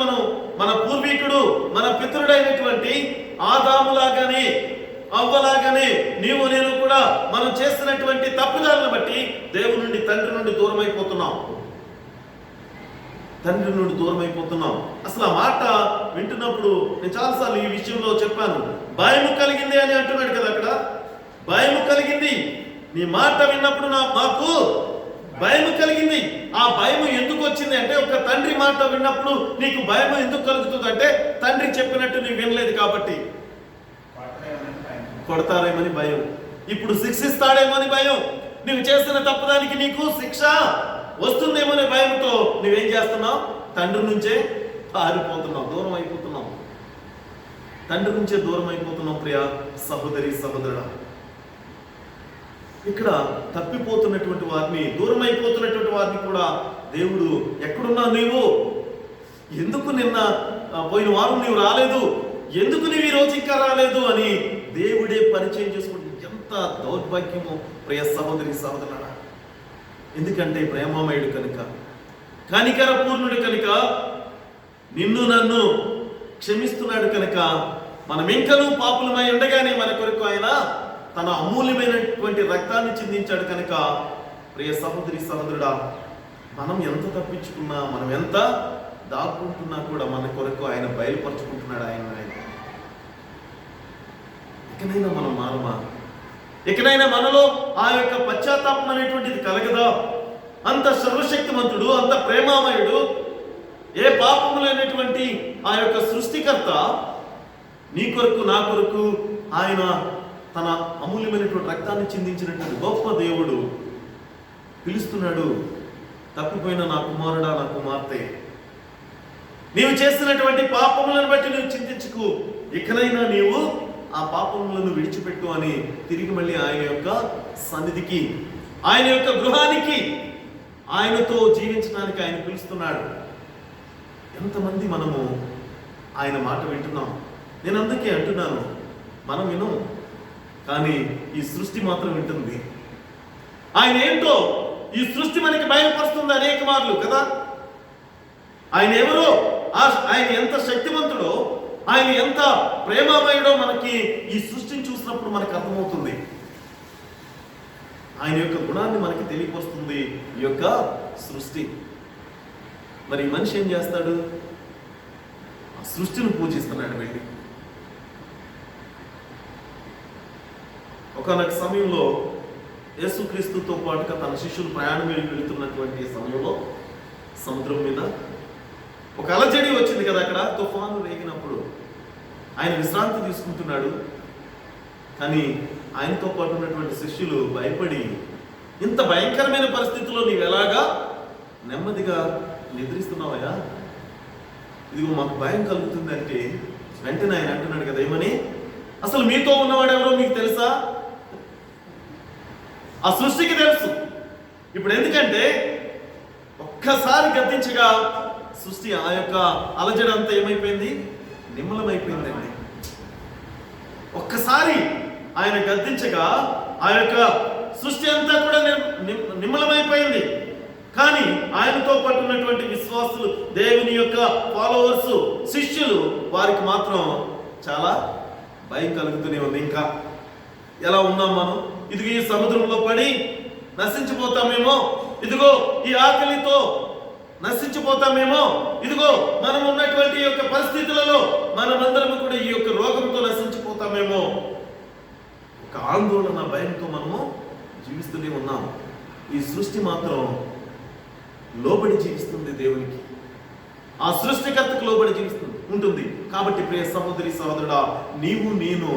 మన పూర్వీకుడు మన పితరుడైనటువంటి ఆదాములాగానే అవ్వలాగానే నీవు నేను కూడా మనం చేస్తున్నటువంటి తప్పుదాలను బట్టి దేవుని నుండి తండ్రి నుండి దూరం అయిపోతున్నాం. అసలు ఆ మాట వింటున్నప్పుడు నేను చాలాసార్లు ఈ విషయంలో చెప్పాను. భయము కలిగింది అని అంటున్నాడు కదా అక్కడ. భయము కలిగింది, నీ మాట విన్నప్పుడు మాకు భయం కలిగింది. ఆ భయం ఎందుకు వచ్చింది అంటే, ఒక తండ్రి మాట విన్నప్పుడు నీకు భయం ఎందుకు కలుగుతుంది అంటే, తండ్రి చెప్పినట్టు నీవు వినలేదు కాబట్టి. కొడతారేమని భయం, ఇప్పుడు శిక్షిస్తాడేమని భయం, నువ్వు చేస్తున్న తప్పుదానికి నీకు శిక్ష వస్తుందేమనే భయంతో నువ్వేం చేస్తున్నావు? తండ్రి నుంచే పారిపోతున్నావు, దూరం అయిపోతున్నావు. తండ్రి నుంచే దూరం అయిపోతున్నావు ప్రియ సహోదరి సహోదరుడా. ఇక్కడ తప్పిపోతున్నటువంటి వారిని, దూరం అయిపోతున్నటువంటి వారిని కూడా దేవుడు, ఎక్కడున్నా నీవు, ఎందుకు నిన్న పోయిన వారం నీవు రాలేదు, ఎందుకు నీవు ఈరోజు ఇంకా రాలేదు అని దేవుడే పరిచయం చేసుకుంటే ఎంత దౌర్భాగ్యమో ప్రియ సహోదరి సహోదరుడా. ఎందుకంటే ప్రేమమయుడు కనుక, కనికర పూర్ణుడు కనుక, నిన్ను నన్ను క్షమిస్తున్నాడు కనుక, మనం ఇంకనూ పాపులమై ఉండగానే మన కొరకు ఆయన తన అమూల్యమైనటువంటి రక్తాన్ని చిందించాడు కనుక, ప్రియ సహోదరి సహోదరుడా, మనం ఎంత తప్పించుకున్నా, మనం ఎంత దాక్కుంటున్నా కూడా మన కొరకు ఆయన బయలుపరుచుకుంటున్నాడు. ఆయన ఇకనైనా మనం మారమా? ఇకనైనా మనలో ఆ యొక్క పశ్చాత్తాపం అనేటువంటిది కలగదా? అంత సర్వశక్తిమంతుడు, అంత ప్రేమామయుడు, ఏ పాపము లేనటువంటి ఆ యొక్క సృష్టికర్త నీ కొరకు నా కొరకు ఆయన తన అమూల్యమైనటువంటి రక్తాన్ని చిందించినటువంటి గొప్ప దేవుడు పిలుస్తున్నాడు. తప్పిపోయిన నా కుమారుడా, నా కుమార్తె, నీవు చేసినటువంటి పాపములను బట్టి నువ్వు చింతించుకు, ఇకనైనా నీవు ఆ పాపములను విడిచిపెట్టు అని తిరిగి మళ్ళీ ఆయన యొక్క సన్నిధికి, ఆయన యొక్క గృహానికి, ఆయనతో జీవించడానికి ఆయన పిలుస్తున్నాడు. ఎంతమంది మనము ఆయన మాట వింటున్నాం? నేను అందుకే అంటున్నాను, మనం విను, కానీ ఈ సృష్టి మాత్రం వింటుంది. ఆయన ఏంటో ఈ సృష్టి మనకి బయలుపరుస్తుంది అనేక మార్లు కదా. ఆయన ఎవరో, ఆయన ఎంత శక్తివంతుడో, ఆయన ఎంత ప్రేమమయుడో మనకి ఈ సృష్టిని చూసినప్పుడు మనకు అర్థమవుతుంది. ఆయన యొక్క గుణాన్ని మనకి తెలియపరుస్తుంది ఈ యొక్క సృష్టి. మరి ఈ మనిషి ఏం చేస్తాడు? ఆ సృష్టిని పూజిస్తున్నాడు వెళ్ళి. ఒకనొక సమయంలో యేసుక్రీస్తుతో పాటుగా తన శిష్యులు ప్రయాణం వెళుతున్నటువంటి సమయంలో సముద్రం మీద ఒక అలజడి వచ్చింది కదా. అక్కడ తుఫాను రేగినప్పుడు ఆయన విశ్రాంతి తీసుకుంటున్నాడు. కానీ ఆయనతో పాటు ఉన్నటువంటి శిష్యులు భయపడి, ఇంత భయంకరమైన పరిస్థితుల్లో నీవు ఎలాగా నెమ్మదిగా నిద్రిస్తున్నావయ్యా, ఇదిగో మాకు భయం కలుగుతుంది అంటే, వెంటనే ఆయన అంటున్నాడు కదా, ఏమని? అసలు మీతో ఉన్నవాడు ఎవరో మీకు తెలుసా? ఆ సృష్టికి తెలుసు. ఇప్పుడు ఎందుకంటే ఒక్కసారి గద్దించగా సృష్టి ఆ యొక్క అలజడి అంతా ఏమైపోయింది? నిమ్మలమైపోయిందండి. ఒక్కసారి ఆయన గద్దించగా ఆ యొక్క సృష్టి అంతా కూడా నిమ్మలమైపోయింది. కానీ ఆయనతో పాటు ఉన్నటువంటి విశ్వాసులు, దేవుని యొక్క ఫాలోవర్స్, శిష్యులు, వారికి మాత్రం చాలా భయం కలుగుతూనే ఉంది. ఇంకా ఎలా ఉన్నాం మనం? ఇదిగో ఈ సముద్రంలో పడి నశించిపోతామేమో, ఇదిగో ఈ ఆకలితో నశించిపోతామేమో, ఇదిగో మనం ఉన్నటువంటి యొక్క పరిస్థితులలో మనమందరము కూడా ఈ యొక్క రోగంతో నశించిపోతామేమో, ఒక ఆందోళన, భయంతో మనము జీవిస్తూనే ఉన్నాం. ఈ సృష్టి మాత్రం లోబడి జీవిస్తుంది దేవునికి, ఆ సృష్టికర్తకు లోబడి జీవిస్తుంది ఉంటుంది. కాబట్టి ప్రియ సహోదరి సహోదరుడా, నీవు నేను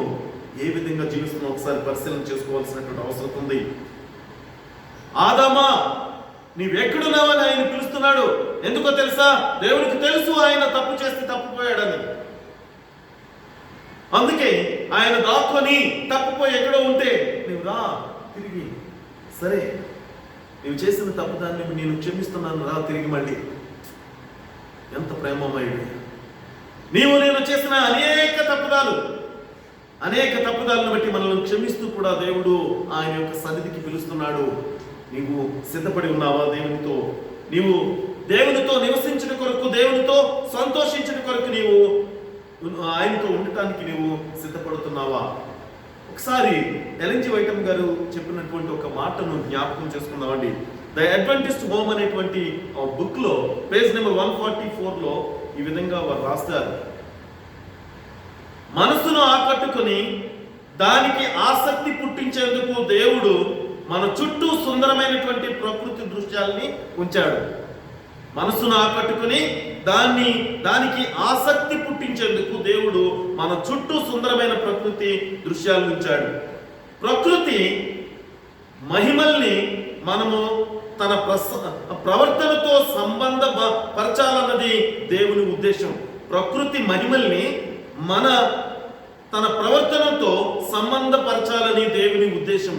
ఏ విధంగా జీవిస్తున్నావు ఒకసారి పరిశీలన చేసుకోవాల్సినటువంటి అవసరం ఉంది. ఆదామా, నీవెక్కడున్నావని ఆయన పిలుస్తున్నాడు. ఎందుకో తెలుసా? దేవునికి తెలుసు ఆయన తప్పు చేస్తే తప్పిపోయాడని. అందుకే ఆయన దాక్కొని తప్పిపోయి ఎక్కడో ఉంటే, నీవు రా తిరిగి, సరే నీవు చేసిన తప్పు దాన్ని నేను క్షమిస్తున్నాను, రా తిరిగి మళ్ళీ. ఎంత ప్రేమమయుడు! నీవు నేను చేసిన అనేక తప్పుదాలను బట్టి మనల్ని క్షమిస్తూ కూడా దేవుడు ఆయన యొక్క సన్నిధికి పిలుస్తున్నాడు. నీవు సిద్ధపడి ఉన్నావా దేవునితో? నీవు దేవునితో నివసించిన కొరకు, దేవునితో సంతోషించిన కొరకు నీవు ఆయనతో ఉండటానికి నీవు సిద్ధపడుతున్నావా? ఒకసారి ఎలెన్ జి వైట్ గారు చెప్పినటువంటి ఒక మాటను జ్ఞాపకం చేసుకుందామండి. ద అడ్వెంటిస్ట్ హోమ్ అనేటువంటి బుక్ లో పేజ్ నెంబర్ 144లో ఈ విధంగా వారు రాస్తారు. మనసును ఆకట్టుకుని దానికి ఆసక్తి పుట్టించేందుకు దేవుడు మన చుట్టూ సుందరమైనటువంటి ప్రకృతి దృశ్యాల్ని ఉంచాడు. మనసును ఆకట్టుకుని దానికి ఆసక్తి పుట్టించేందుకు దేవుడు మన చుట్టూ సుందరమైన ప్రకృతి దృశ్యాలను ఉంచాడు. ప్రకృతి మహిమల్ని మనము తన ప్రవర్తనతో సంబంధ పరచాలన్నది దేవుని ఉద్దేశం. ప్రకృతి మహిమల్ని తన ప్రవర్తనతో సంబంధపరచాలని దేవుని ఉద్దేశం.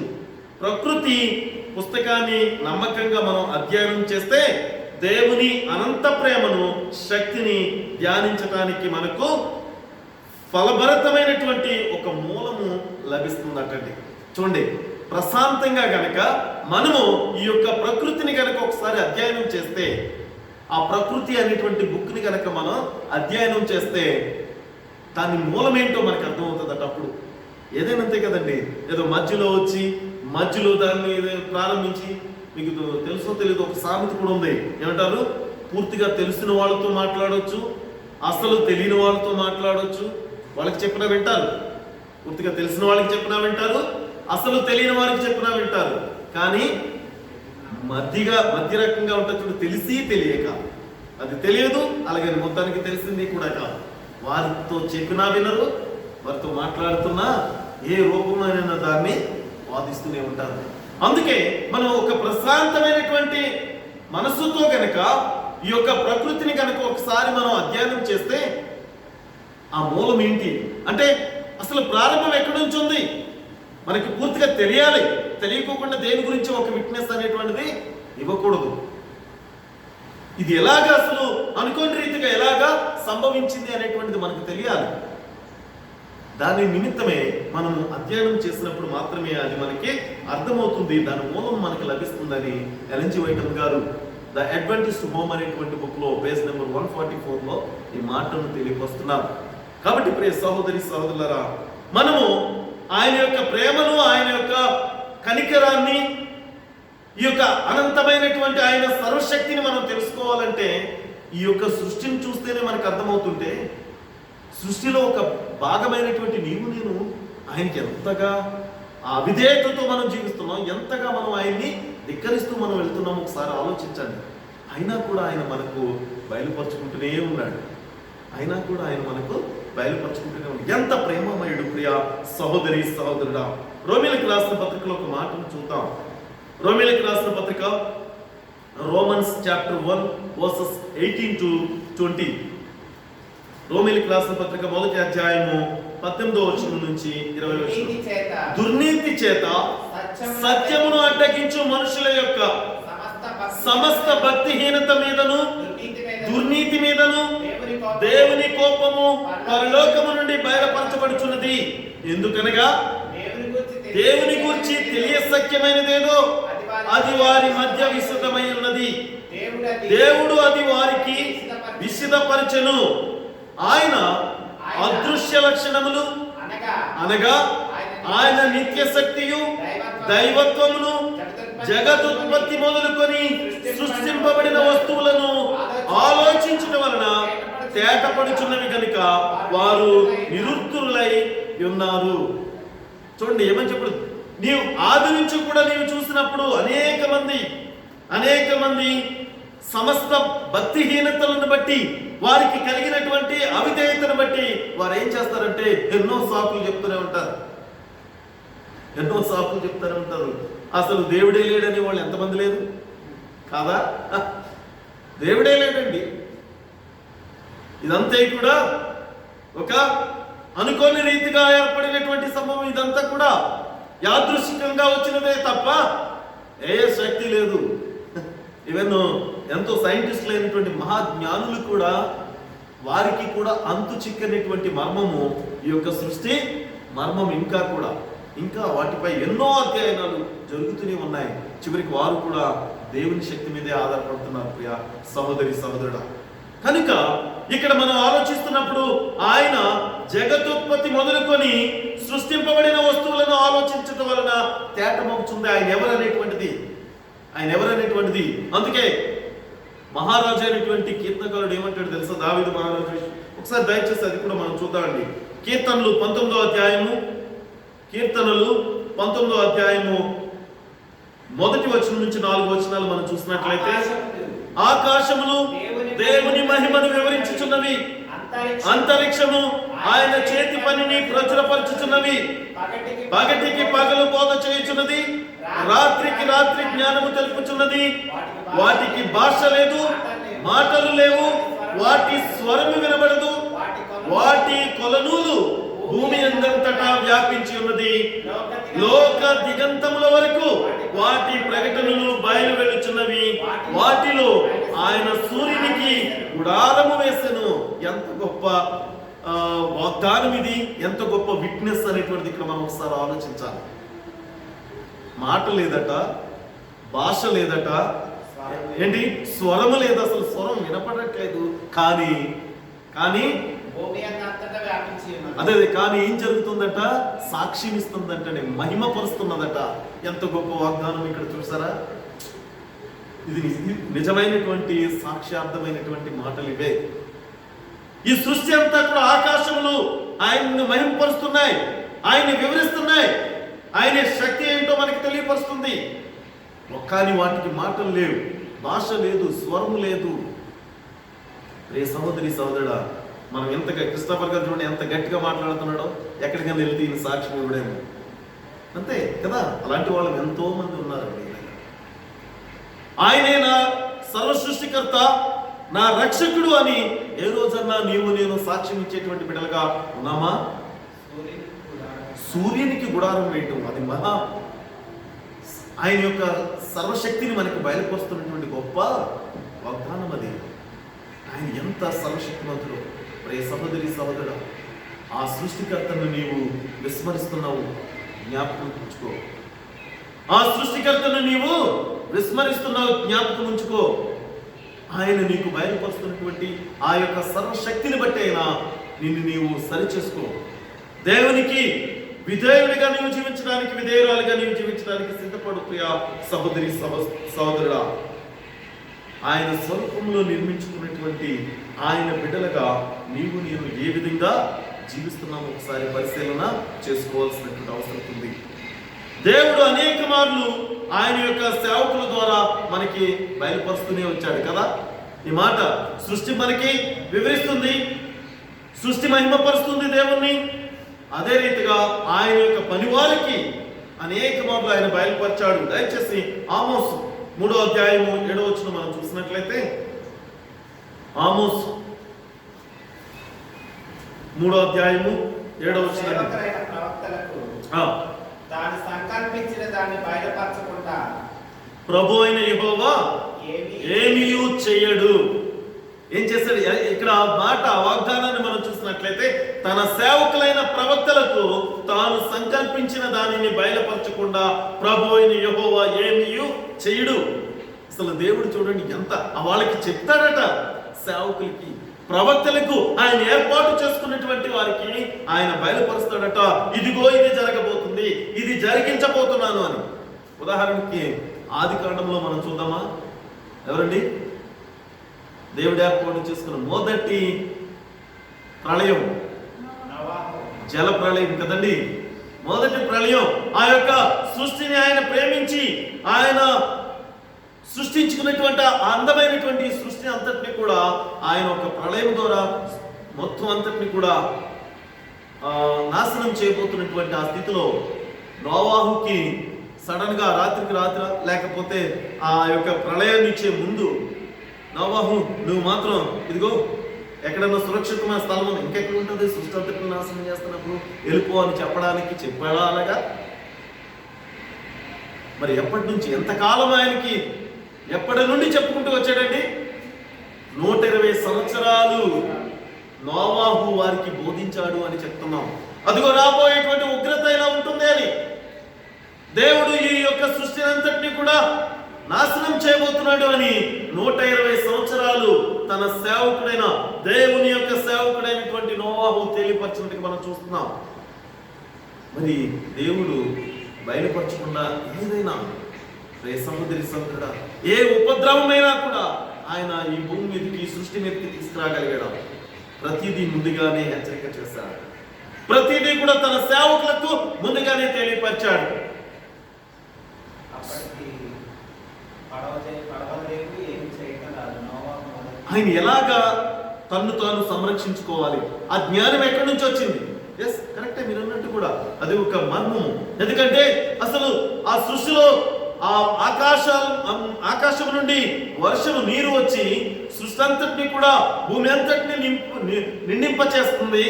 ప్రకృతి పుస్తకాన్ని నమ్మకంగా మనం అధ్యయనం చేస్తే దేవుని అనంత ప్రేమను, శక్తిని ధ్యానించడానికి మనకు ఫలభరితమైనటువంటి ఒక మూలము లభిస్తుందటండి. చూడండి, ప్రశాంతంగా గనక మనము ఈ యొక్క ప్రకృతిని గనక ఒకసారి అధ్యయనం చేస్తే, ఆ ప్రకృతి అనేటువంటి బుక్ని గనక మనం అధ్యయనం చేస్తే దాని మూలమేంటో మనకు అర్థమవుతుంది. అప్పుడు ఏదైనా అంతే కదండి, ఏదో మధ్యలో దాన్ని ప్రారంభించి, మీకు తెలుసో తెలియదు, ఒక సామెత కూడా ఉంది. ఏమంటారు? పూర్తిగా తెలిసిన వాళ్ళతో మాట్లాడవచ్చు, అసలు తెలియని వాళ్ళతో మాట్లాడవచ్చు. వాళ్ళకి చెప్పినా వింటారు, పూర్తిగా తెలిసిన వాళ్ళకి చెప్పినా వింటారు, అసలు తెలియని వారికి చెప్పినా వింటారు. కానీ మధ్య రకంగా ఉంటుంది, తెలిసి తెలియక. అది తెలియదు, అలాగే మొత్తానికి తెలిసింది కూడా కాదు. వారితో చెప్పినా వినరు, వారితో మాట్లాడుతున్నా ఏ రూపమైన దాన్ని వాదిస్తూనే ఉంటారు. అందుకే మనం ఒక ప్రశాంతమైనటువంటి మనసుతో గనక ఈ యొక్క ప్రకృతిని కనుక ఒకసారి మనం అధ్యయనం చేస్తే ఆ మూలం ఏంటి అంటే అసలు ప్రారంభం ఎక్కడి నుంచి ఉంది మనకి పూర్తిగా తెలియాలి. తెలియకోకుండా దేని గురించి ఒక విట్నెస్ అనేటువంటిది ఇవ్వకూడదు. ఇది ఎలాగా అసలు అనుకోని రీతిగా ఎలాగా సంభవించింది అనేటువంటిది మనకు తెలియాలి. దాని నిమిత్తమే మనం అధ్యయనం చేసినప్పుడు మాత్రమే అది మనకి అర్థమవుతుంది, దాని మూలం మనకి లభిస్తుందని ఎల్ఎన్ జి వైట్ గారు ద అడ్వెంటిస్ట్ హోమ్ అనేటువంటి బుక్ లో పేజ్ నెంబర్ 144 లో ఈ మాటను తెలియపరుస్తున్నారు. కాబట్టి ప్రియ సహోదరి సహోదరులారా, మనము ఆయన యొక్క ప్రేమను, ఆయన యొక్క కనికరాన్ని, ఈ యొక్క అనంతమైనటువంటి ఆయన సర్వశక్తిని మనం తెలుసుకోవాలంటే ఈ యొక్క సృష్టిని చూస్తేనే మనకు అర్థమవుతుంటే, సృష్టిలో ఒక భాగమైనటువంటి నీవు నేను ఆయనకి ఎంతగా ఆ అవిధేయతతో మనం జీవిస్తున్నాం, ఎంతగా మనం ఆయన్ని ధిక్కరిస్తూ మనం వెళ్తున్నాం ఒకసారి ఆలోచించండి. అయినా కూడా ఆయన మనకు బయలుపరుచుకుంటూనే ఉన్నాడు. అయినా కూడా ఆయన మనకు బయలుపరుచుకుంటూనే ఉన్నాడు. ఎంత ప్రేమమయుడు ప్రియ సహోదరి సహోదరుడా. రోమీలకు రాసిన పత్రికలో ఒక మాటను చూద్దాం. రోమీలకు రాసిన పత్రిక రోమన్స్ చాప్టర్ 1 వర్సెస్ 18 to 20. రోమీలకు రాసిన పత్రిక 1వ అధ్యాయము 18వ వచనం నుంచి 20వ వచనం. దుర్నీతి చేత సత్యమును అడ్డగించు మనుషుల యొక్క సమస్త భక్తిహీనత మీదను దుర్నీతి మీదను దేవుని కోపము పరలోకము నుండి బయలుపరచబడుచున్నది. ఎందుకనగా దేవుని గురించి తెలియశక్యమైనదేదో అది వారి మధ్య విశదమై ఉన్నది. దేవుడు అది వారికి విశదపరచెను. ఆయన అదృశ్య లక్షణములు అనగా ఆయన నిత్య శక్తియు దైవత్వమును జగదుత్పత్తి మొదలుకొని సృష్టింపబడిన వస్తువులను ఆలోచించడం వలన తేటపడుచున్నవి కనుక వారు నిరుత్తరులై ఉన్నారు. చూడండి ఏమని చెప్పడు, నీవు ఆది నుంచి కూడా నీవు చూసినప్పుడు అనేక మంది సమస్త భక్తిహీనతలను బట్టి, వారికి కలిగినటువంటి అవిధేయతను బట్టి వారు ఏం చేస్తారంటే ఎన్నో సాకులు చెప్తూనే ఉంటారు. అసలు దేవుడే లేడని వాళ్ళు ఎంతమంది లేదు కాదా? దేవుడే లేడండి. ఇదంతా కూడా ఒక అనుకోని రీతిగా ఏర్పడినటువంటి సంభవం. ఇదంతా కూడా యాదృశ్చికంగా వచ్చినదే తప్ప ఏ శక్తి లేదు. ఈవెన్ ఎంతో సైంటిస్టులు అయినటువంటి మహాజ్ఞానులు కూడా వారికి కూడా అంతు చిక్కనటువంటి మర్మము ఈ యొక్క సృష్టి మర్మం. ఇంకా వాటిపై ఎన్నో అధ్యయనాలు జరుగుతూనే ఉన్నాయి. చివరికి వారు కూడా దేవుని శక్తి మీదే ఆధారపడుతున్నారు ప్రియ సహోదరి సహోదరుడా. కనుక ఇక్కడ మనం ఆలోచిస్తున్నప్పుడు ఆయన జగదుత్పత్తి మొదలుకొని సృష్టింపబడిన వస్తువులను ఆలోచించడం వలన తేటమవుతుంది ఆయన ఎవరనేటువంటిది. అందుకే మహారాజు అయినటువంటి కీర్తనకారుడు ఏమంటాడు తెలుసా? దావీదు మహారాజు. ఒకసారి దయచేసి అది కూడా మనం చూద్దామండి. కీర్తనలు 19వ అధ్యాయము 1 వచనం నుంచి 4 వచనాలు మనం చూసినట్లయితే, ఆకాశములు దేవుని మహిమను వివరించుచున్నవి, అంతరిక్షము ఆయన చేతి పనిని ప్రచురపరచుచున్నవి. పగటికి పగలు బోధ చేయుచున్నది, రాత్రికి రాత్రి జ్ఞానము తెలుపుచున్నది. వాటికి భాష లేదు, మాటలు లేవు, వాటి స్వరము వినబడదు. వాటి కొలనూలు భూమి అందంతటా వ్యాపించి ఉన్నది. లోక దిగంతముల వరకు వాటి ప్రకటనలు బయలు వెళుచున్నవి. వాటిలో ఆయన సూర్యునికి గుడారము వేసెను. ఎంత గొప్ప వాగ్దానం ఇది, ఎంత గొప్ప విట్నెస్ అనేటువంటిది ఇక్కడ మనం ఒకసారి ఆలోచించాలి. మాట లేదట, భాష లేదట, ఏంటి స్వరము లేదు, అసలు స్వరం వినపడట్లేదు. కానీ అదే కానీ ఏం జరుగుతుందట? సాక్ష్యం ఇస్తుందంటే మహిమపరుస్తున్నదట. ఎంత గొప్ప వాగ్దానం ఇక్కడ చూసారా? ఇది నిజమైనటువంటి సాక్ష్యార్థమైనటువంటి మాటలు ఇవే. ఈ సృష్టి అంతా కూడా ఆకాశములు ఆయన్ని మహిమపరుస్తున్నాయి, ఆయన్ని వివరిస్తున్నాయి. ఆయన శక్తి ఏంటో మనకి తెలియపరుస్తుంది. కానీ వాటికి మాటలు లేవు, భాష లేదు, స్వరం లేదు. రే సహోదరి సహోదరుడా, మనం ఎంతగా క్రిస్టోఫర్ గారు చూడండి ఎంత గట్టిగా మాట్లాడుతున్నాడో. ఎక్కడికైనా వెళ్తే ఈయన సాక్ష్యం ఇవ్వడేమో, అంతే కదా. అలాంటి వాళ్ళు ఎంతో మంది ఉన్నారండి. ఆయనే నా సర్వ సృష్టికర్త, నా రక్షకుడు అని ఏ రోజన్నా నీవు నేను సాక్ష్యం ఇచ్చేటువంటి బిడ్డలుగా ఉన్నామా? సూర్యునికి గుడారం వేయటం అది మహా ఆయన యొక్క సర్వశక్తిని మనకి బయలుపరుస్తున్నటువంటి గొప్ప వాగ్దానం అది. ఆయన ఎంత సర్వశక్తివంతుడు. ప్రియ సహోదరి సహోదరుడా, ఆ సృష్టికర్తను నీవు విస్మరిస్తున్నావు, జ్ఞాపకం ఉంచుకో. ఆ సృష్టికర్తను నీవు విస్మరిస్తున్నావు, జ్ఞాపకం ఉంచుకో. ఆయన నీకు బయలుపరుస్తున్నటువంటి ఆ యొక్క సర్వశక్తిని బట్టి అయినా నిన్ను నీవు సరిచేసుకో. దేవునికి విధేయుడిగా నీవు జీవించడానికి, విధేయురాలుగా నీవు జీవించడానికి సిద్ధపడు ప్రియ సహోదరి సహోదరుడా. ఆయన స్వరూపంలో నిర్మించుకున్నటువంటి ఆయన బిడ్డలుగా నీవు నేను ఏ విధంగా జీవిస్తున్నాము ఒకసారి పరిశీలన చేసుకోవాల్సినటువంటి అవసరం ఉంది. దేవుడు అనేక మార్లు ఆయన యొక్క సేవకుల ద్వారా మనకి బయలుపరుస్తూనే వచ్చాడు కదా. ఈ మాట సృష్టి మనకి వివరిస్తుంది, సృష్టి మహిమపరుస్తుంది దేవుణ్ణి. అదే రీతిగా ఆయన యొక్క పనివారికి అనేక మార్లు ఆయన బయలుపరిచాడు. దయచేసి ఆమోస్ 3వ అధ్యాయము 7వ వచనం మనం చూసినట్లయితే, ఆమోస్ 3వ అధ్యాయము 7వ వచనం. ప్రవక్తలకు ఆ తాను సంకల్పించిన దాన్ని బయలుపరచకుండా ప్రభు అయిన యెహోవా ఏమీ చేయడు. ఏం చేశాడు ఇక్కడ? ఆ మాట వాగ్దానాన్ని మనం చూసినట్లయితే, తన సేవకులైన ప్రవక్తలకు తాను సంకల్పించిన దానిని బయలుపరచకుండా ప్రభు అయిన యెహోవా ఏమీ చేయడు. అసలు దేవుడు చూడండి ఎంత వాళ్ళకి చెప్తాడట, సేవకులకి ప్రవక్తలకు ఆయన ఏర్పాటు చేసుకున్నటువంటి వారికి ఆయన బయలుపరుస్తాడట, ఇదిగో ఇది జరగబోతుంది, ఇది జరిగించబోతున్నాను అని. ఉదాహరణకి ఆది కాండంలో మనం చూద్దామా? ఎవరండి దేవుడు ఏర్పాటు చేసుకున్న మొదటి ప్రళయం? జల ప్రళయం కదండి. మొదటి ప్రళయం. ఆ యొక్క సృష్టిని ఆయన ప్రేమించి ఆయన సృష్టించుకున్నటువంటి అందమైనటువంటి సృష్టిని అంతటిని కూడా ఆయన ఒక ప్రళయం ద్వారా మొత్తం అంతటిని కూడా నాశనం చేయబోతున్నటువంటి ఆ స్థితిలో నోవాహుకి సడన్ గా రాత్రికి రాత్రి, లేకపోతే ఆ యొక్క ప్రళయాన్ని ఇచ్చే ముందు, నోవాహు నువ్వు మాత్రం ఇదిగో ఎక్కడన్నా సురక్షితమైన స్థలం ఉంది, ఇంకెక్కడ ఉంటుంది, సృష్టి అంతటిని నాశనం చేస్తున్నప్పుడు వెళ్ళిపో అని చెప్పడానికి చెప్పాడా అలాగా? మరి ఎప్పటి నుంచి, ఎంతకాలం ఆయనకి ఎప్పటి నుండి చెప్పుకుంటూ వచ్చాడండి? 120 సంవత్సరాలు నోవాహు వారికి బోధించాడు అని చెప్తున్నాం. అదిగో రాబోయేటువంటి ఉగ్రత ఇలా ఉంటుంది అని. దేవుడు ఈ యొక్క సృష్టి అంతటిని కూడా నాశనం చేయబోతున్నాడు అని 120 సంవత్సరాలు తన సేవకుడైన దేవుని యొక్క సేవకుడైనటువంటి నోవాహు తెలియపరచినట్టుగా మనం చూస్తున్నాం. మరి దేవుడు బయలుపరచకుండా ఏదైనా సముద్రి సముద్రుడా ఏ ఉపద్రవమైనా కూడా ఆయన ఈ భూమి మీదకి, ఈ సృష్టి మీదకి తీసుకురాగలిగాడు. ప్రతిదీ ముందుగానే హెచ్చరిక చేశాడు, ప్రతిదీ కూడా తన సేవకులకు ముందుగానే తెలియపరిచాడు. ఆయన ఎలాగా తన్ను తాను సంరక్షించుకోవాలి, ఆ జ్ఞానం ఎక్కడి నుంచి వచ్చింది? ఎస్ కరెక్టే, మీరు అన్నట్టు కూడా అది ఒక మర్మము. ఎందుకంటే అసలు ఆ సృష్టిలో ఆ ఆకాశం నుండి వర్షము నీరు వచ్చి సృష్టి అంతటిని కూడా, భూమి అంతటిని నిండింప చేస్తుంది.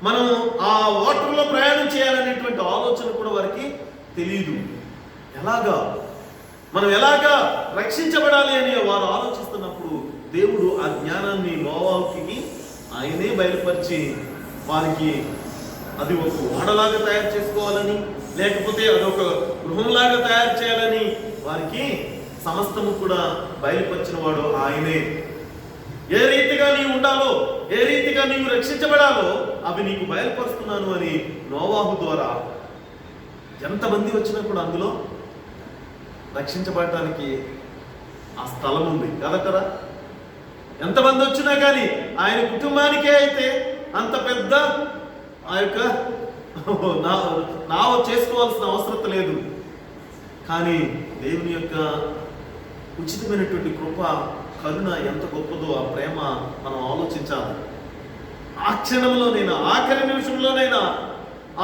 మనం ఆ వాటర్లో ప్రయాణం చేయాలనేటువంటి ఆలోచన కూడా వారికి తెలియదు. మనం ఎలాగా రక్షించబడాలి అని వారు ఆలోచిస్తున్నప్పుడు దేవుడు ఆ జ్ఞానాన్ని నోవాహుకి ఆయనే బయలుపరిచి వారికి అది ఒక ఓడలాగా తయారు చేసుకోవాలని, లేకపోతే అదొక గృహంలాగా తయారు చేయాలని వారికి సమస్తము కూడా బయలుపరిచిన వాడు ఆయనే. ఏ రీతిగా నీవు ఉండాలో, ఏ రీతిగా నీవు రక్షించబడాలో అవి నీకు బయలుపరుస్తున్నాను అని నోవాహు ద్వారా ఎంతమంది వచ్చినా కూడా అందులో రక్షించబడటానికి ఆ స్థలం ఉంది కదకరా. ఎంతమంది వచ్చినా కానీ ఆయన కుటుంబానికే అయితే అంత పెద్ద ఆ యొక్క నావ చేసుకోవాల్సిన అవసరం లేదు. కానీ దేవుని యొక్క ఉచితమైనటువంటి కృప, కరుణ ఎంత గొప్పదో, ఆ ప్రేమ మనం ఆలోచించాలి. ఆ క్షణంలోనైనా, ఆఖరి నిమిషంలోనైనా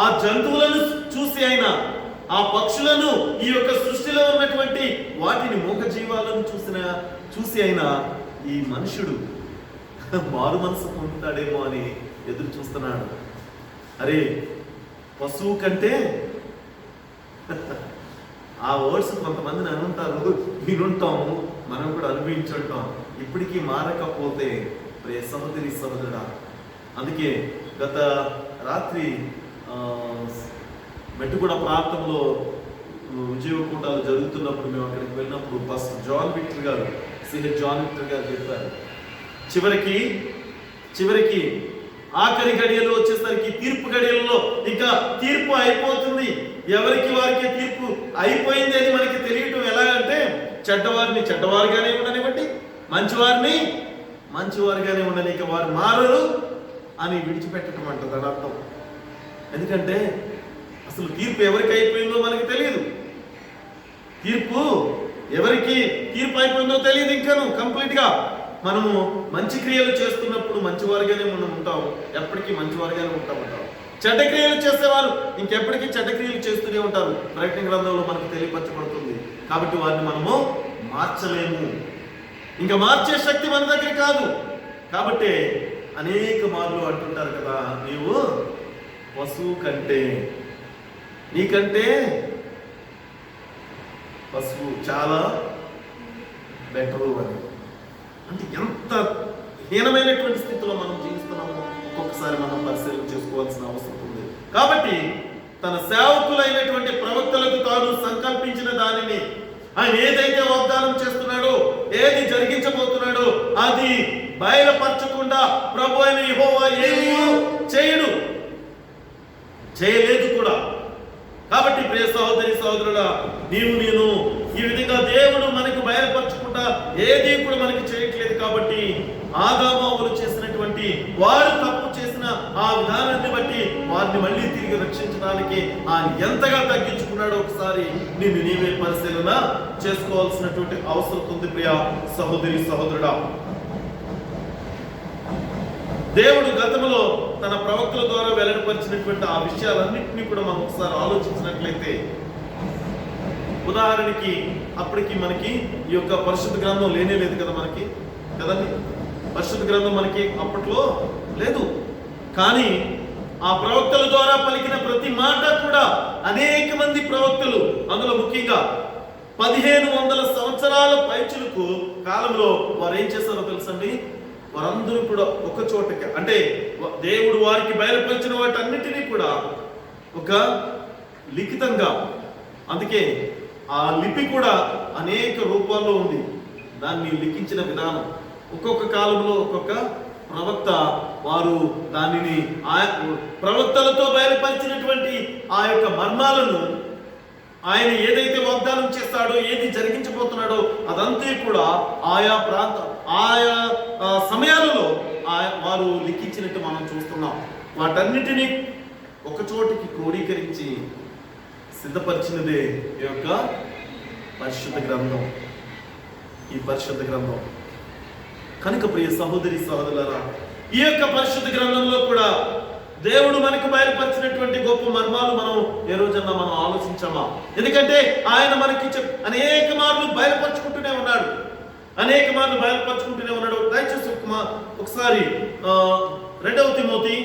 ఆ జంతువులను చూసి అయినా, ఆ పక్షులను, ఈ యొక్క సృష్టిలో ఉన్నటువంటి వాటిని మూగ జీవాలను చూసి అయినా ఈ మనుషుడు మారు మనసు పొందుతాడేమో అని ఎదురు చూస్తున్నాడు. అరే పశువు కంటే ఆ వర్డ్స్ కొంతమందిని అనుంటారు, వినుంటాము, మనం కూడా అనుభవించుంటాం. ఇప్పటికీ మారకపోతే ప్రియ సహోదరి సహోదరుడా, అందుకే గత రాత్రి మెట్టుగూడ ప్రాంతంలో ఉద్యోగ కూటాలు జరుగుతున్నప్పుడు మేము అక్కడికి వెళ్ళినప్పుడు పాస్టర్ జాన్ విక్టర్ గారు, సిహెచ్ జాన్ విక్టర్ గారు చెప్పారు, చివరికి ఆఖరి గడియలు వచ్చేసరికి తీర్పు గడియల్లో ఇంకా తీర్పు అయిపోతుంది, ఎవరికి వారికి తీర్పు అయిపోయింది అని మనకి తెలియటం ఎలాగంటే చెడ్డవారిని చెడ్డవారుగానే ఉండనివ్వండి, మంచివారిని మంచివారుగానే ఉండని, ఇక వారు మారరు అని విడిచిపెట్టడం అంట దాని అర్థం. ఎందుకంటే అసలు తీర్పు ఎవరికి అయిపోయిందో మనకి తెలియదు, తీర్పు ఎవరికి తీర్పు అయిపోయిందో తెలియదు ఇంకాను కంప్లీట్ గా. మనము మంచి క్రియలు చేస్తున్నప్పుడు మంచివారుగానే మనం ఉంటాం, ఎప్పటికీ మంచివారుగానే ఉంటాం. చెడ్డ క్రియలు చేసేవారు ఇంకెప్పటికీ చెడ్డ క్రియలు చేస్తూనే ఉంటారు. ప్రకటన గ్రంథంలో మనకు తెలియపరచబడుతుంది. కాబట్టి వారిని మనము మార్చలేము, ఇంకా మార్చే శక్తి మన దగ్గర కాదు. కాబట్టి అనేక మార్లు అంటుంటారు కదా, నీవు పశువు కంటే, నీకంటే పశువు చాలా బెటరు అని. అంటే ఎంత హీనమైనటువంటి స్థితిలో మనం జీవిస్తున్నామో ఒక్కొక్కసారి మనం పరిశీలన చేసుకోవాల్సిన అవసరం ఉంది. కాబట్టి తన సేవకులైనటువంటి ప్రవక్తలకు తాను సంకల్పించిన దానిని, ఆయన ఏదైతే వాగ్దానం చేస్తున్నాడో, ఏది జరిగించబోతున్నాడో అది బయలుపరచకుండా ప్రభు అయిన యెహోవా ఏమీ చేయలేదు కూడా. కాబట్టి ప్రియ సహోదరి సహోదరుడా, నేను ఈ విధంగా దేవుడు మనకు బయలుపరచకుండా ఏది కూడా మనకి చేయట్లేదు. కాబట్టి ఆదామావులు చేసినటువంటి, వారు తప్పు చేసిన ఆ విధానాన్ని బట్టి వారిని మళ్ళీ తిరిగి రక్షించడానికి ఆయన ఎంతగా తగ్గించుకున్నాడో ఒకసారి నీవే పరిశీలన చేసుకోవాల్సినటువంటి అవసరం ఉంది ప్రియ సహోదరి సహోదరుడా. దేవుడు గతంలో తన ప్రవక్తల ద్వారా వెల్లడిపరిచినటువంటి ఆ విషయాలన్నింటినీ కూడా మనం ఒకసారి ఆలోచించినట్లయితే, ఉదాహరణకి అప్పటికి మనకి ఈ యొక్క పరిశుద్ధ గ్రంథం లేనే లేదు కదా, మనకి కదండి, పరిశుద్ధ గ్రంథం మనకి అప్పట్లో లేదు. కానీ ఆ ప్రవక్తల ద్వారా పలికిన ప్రతి మాట కూడా అనేక మంది ప్రవక్తలు, అందులో ముఖ్యంగా 1500 సంవత్సరాల పైచులకు కాలంలో వారు ఏం చేశారో తెలుసండి, వారందరూ కూడా ఒక చోటకి, అంటే దేవుడు వారికి బయలుపరిచిన వాటన్నిటినీ కూడా ఒక లిఖితంగా, అందుకే ఆ లిపి కూడా అనేక రూపాల్లో ఉంది, దాన్ని లిఖించిన విధానం. ఒక్కొక్క కాలంలో ఒక్కొక్క ప్రవక్త వారు దానిని ప్రవక్తలతో బయలుపరిచినటువంటి ఆ యొక్క మర్మాలను, ఆయన ఏదైతే వాగ్దానం చేస్తాడో, ఏది జరిగించబోతున్నాడో అదంతా కూడా ఆయా ఆయా సమయాలలో వారు లిఖించినట్టు మనం చూస్తున్నాం. వాటన్నిటినీ ఒక చోటికి క్రోడీకరించి సిద్ధపరిచినదే ఈ యొక్క పరిశుద్ధ గ్రంథం, ఈ పరిశుద్ధ గ్రంథం. కనుక ప్రియ సహోదరి సహోదరులారా, ఈ యొక్క పరిశుద్ధ గ్రంథంలో కూడా దేవుడు మనకు బయలుపరిచినటువంటి గొప్ప మర్మాలు మనం ఏ రోజన్నా మనం ఆలోచించామా? ఎందుకంటే ఆయన మనకి అనేక మార్లు బయలుపరుచుకుంటూనే ఉన్నాడు, దయచేసి ఒకసారి 2 Timothy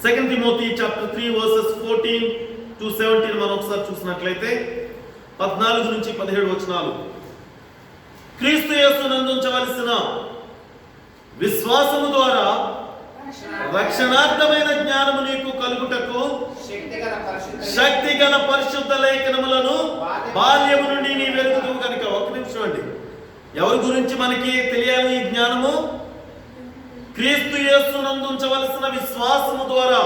2 Timothy chapter 3 versus 14 to 17 మనం ఒకసారి చూసినట్లయితే 14 నుంచి 17 వచనాలు. క్రీస్తు యేసునందు ఉంచవలసిన విశ్వాసము ద్వారా రక్షణార్థమైన జ్ఞానము నీకు కలుగుటకు శక్తిగల పరిశుద్ధ లేఖనములను బాల్యము నుండి నీ వెలుగుతూ. కనుక ఒక నిమిషం అండి, ఎవరి గురించి మనకి తెలియాలి ఈ జ్ఞానము? క్రీస్తు యేసునందు ఉంచవలసిన విశ్వాసము ద్వారా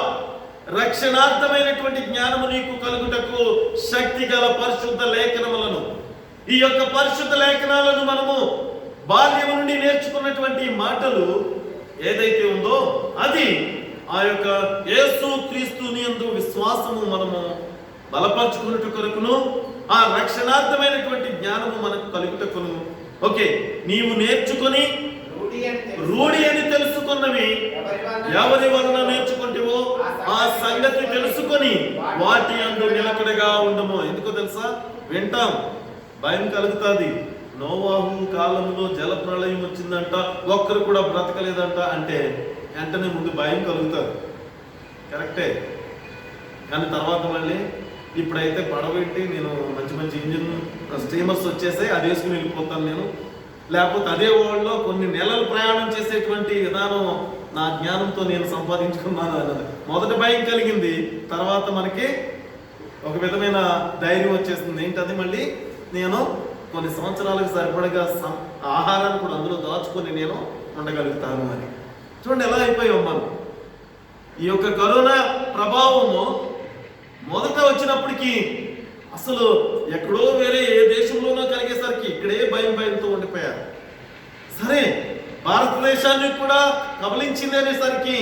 రక్షణార్థమైనటువంటి జ్ఞానము నీకు కలుగుటకు శక్తిగల పరిశుద్ధ లేఖనములను. ఈ యొక్క పరిశుద్ధ లేఖనాలను మనము బాల్యము నుండి నేర్చుకున్నటువంటి మాటలు ఏదైతే ఉందో అది ఆ యొక్క యేసు క్రీస్తుని యందు విశ్వాసము మనము బలపరచుకున్నట్టు కొరకును, ఆ రక్షణార్థమైనటువంటి జ్ఞానము మనకు కలుగుటకును. ఓకే, నీవు నేర్చుకొని రూఢి అని తెలుసుకున్నవి ఎవరి వలన నేర్చుకుంటేవో ఆ సంగతి తెలుసుకొని వాటి యందు నిలకడగా ఉండము. ఎందుకో తెలుసా? వింటాం, భయం కలుగుతుంది, నోవాహు కాలంలో జల ప్రళయం వచ్చిందంట, ఒక్కరు కూడా బ్రతకలేదంట అంటే వెంటనే ముందు భయం కలుగుతారు. కరెక్టే. కానీ తర్వాత మళ్ళీ ఇప్పుడైతే పడబెట్టి నేను మంచి మంచి ఇంజిన్ స్టీమర్స్ వచ్చేసాయి, అది వేసుకుని వెళ్ళిపోతాను నేను. లేకపోతే అదే వరల్డ్లో కొన్ని నెలలు ప్రయాణం చేసేటువంటి విధానం నా జ్ఞానంతో నేను సంపాదించుకున్నాను అన్నది మొదట భయం కలిగింది. తర్వాత మనకి ఒక విధమైన ధైర్యం వచ్చేస్తుంది. ఏంటది? మళ్ళీ నేను కొన్ని సంవత్సరాలకు సరిపడగా ఆహారాన్ని కూడా అందులో దాచుకొని నేను ఉండగలుగుతాను అని. చూడండి ఎలా అయిపోయాం మనం. ఈ యొక్క కరోనా ప్రభావము మొదట వచ్చినప్పటికీ అసలు ఎక్కడో వేరే ఏ దేశంలోనో కలిగేసరికి ఇక్కడే భయంతో ఉండిపోయారు. సరే, భారతదేశాన్ని కూడా కబలించింది అనేసరికి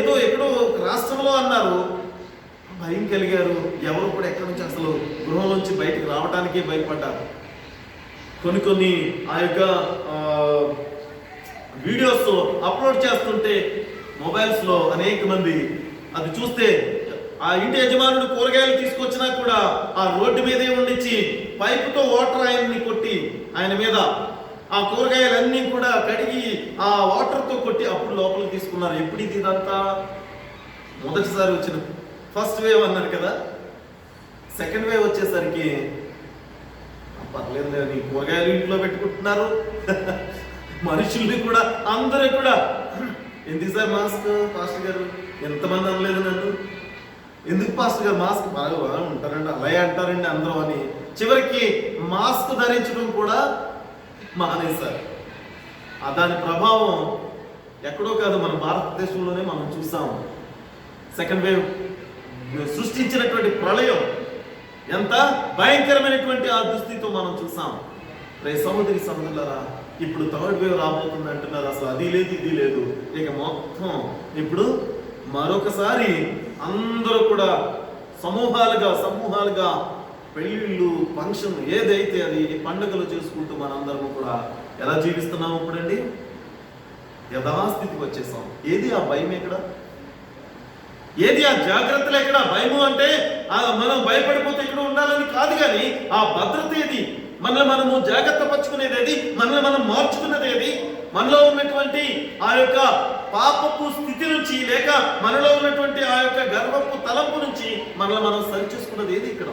ఏదో ఎక్కడో రాష్ట్రంలో అన్నారు, భయం కలిగారు. ఎవరు కూడా ఎక్కడి నుంచి అసలు గృహం నుంచి బయటికి రావడానికే భయపడ్డారు. కొన్ని ఆ యొక్క వీడియోస్ అప్లోడ్ చేస్తుంటే మొబైల్స్లో అనేక మంది అది చూస్తే ఆ ఇంటి యజమానుడు కూరగాయలు తీసుకొచ్చినా కూడా ఆ రోడ్డు మీదే ఉండిచ్చి పైపుతో వాటర్ ఆయన్ని కొట్టి ఆయన మీద ఆ కూరగాయలన్నీ కూడా కడిగి ఆ వాటర్తో కొట్టి అప్పుడు లోపలికి తీసుకున్నారు. ఎప్పుడు ఇది ఇదంతా? మొదటిసారి వచ్చిన ఫస్ట్ వేవ్ అన్నారు కదా. సెకండ్ వేవ్ వచ్చేసరికి పర్లేదు, నీ కూరగాయలు ఇంట్లో పెట్టుకుంటున్నారు, మనుషుల్ని కూడా అందరూ కూడా ఎందుకు సార్ మాస్క్? పాస్టర్ గారు ఎంతమంది అనలేదు నన్ను, ఎందుకు పాస్టర్ గారు మాస్క్ బాగా ఉంటారండి, అలాగే అంటారండి అందరూ అని చివరికి మాస్క్ ధరించడం కూడా మానేశారు. దాని ప్రభావం ఎక్కడో కాదు, మన భారతదేశంలోనే మనం చూసాము. సెకండ్ వేవ్ సృష్టించినటువంటి ప్రళయం ఎంత భయంకరమైనటువంటి ఆ దుస్థితితో మనం చూసాం. సహోదరి సహోదరులారా, ఇప్పుడు థర్డ్ వేవ్ రాబోతుంది అంటున్నారు. అసలు అది లేదు ఇది లేదు, ఇక మొత్తం ఇప్పుడు మరొకసారి అందరూ కూడా సమూహాలుగా పెళ్ళిళ్ళు, ఫంక్షన్ ఏదైతే అది పండుగలు చేసుకుంటూ మనందరము కూడా ఎలా జీవిస్తున్నాము ఇప్పుడండి? యథాస్థితికి వచ్చేసాం. ఏది ఆ భయం ఎక్కడ? ఏది ఆ జాగ్రత్తలు ఎక్కడ? భయము అంటే మనం భయపడిపోతే ఇక్కడ ఉండాలని కాదు, కానీ ఆ భద్రత ఏది? మనల్ని మనము జాగ్రత్త పరుచుకునేది ఏది? మనల్ని మనం మార్చుకున్నది ఏది? మనలో ఉన్నటువంటి ఆ యొక్క పాపపు స్థితి నుంచి, లేక మనలో ఉన్నటువంటి ఆ యొక్క గర్వపు తలంపు నుంచి మనల్ని మనం సరిచూసుకున్నది ఏది ఇక్కడ?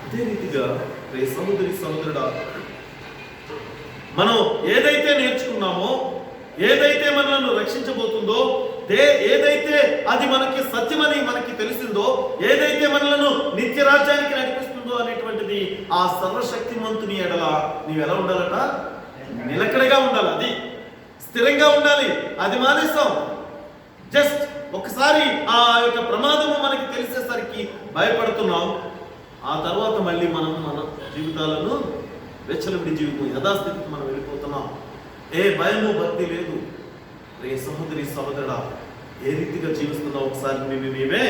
అదే రీతిగా సహోదరి సహోదరుడా, మనం ఏదైతే నేర్చుకున్నామో, ఏదైతే మనల్ని రక్షించబోతుందో, ఏదైతే అది మనకి సత్యమని మనకి తెలిసిందో, ఏదైతే మనలను నిత్య రాజ్యానికి నడిపిస్తుందో అనేటువంటిది ఆ సర్వశక్తిమంతుని ఎడల నీవు ఎలా ఉండాలట? నిలకడగా ఉండాలి, అది స్థిరంగా ఉండాలి. అది మానేస్తాం. జస్ట్ ఒకసారి ఆ యొక్క ప్రమాదము మనకి తెలిసేసరికి భయపడుతున్నాం. ఆ తర్వాత మళ్ళీ మనం మన జీవితాలను వెచ్చలవిడి జీవితం యథాస్థితికి మనం వెళ్ళిపోతున్నాం. ఏ భయము భక్తి లేదు. సహోదరి సహోదరుడా, ఏ రీతిగా జీవిస్తున్నావు ఒకసారి నీవే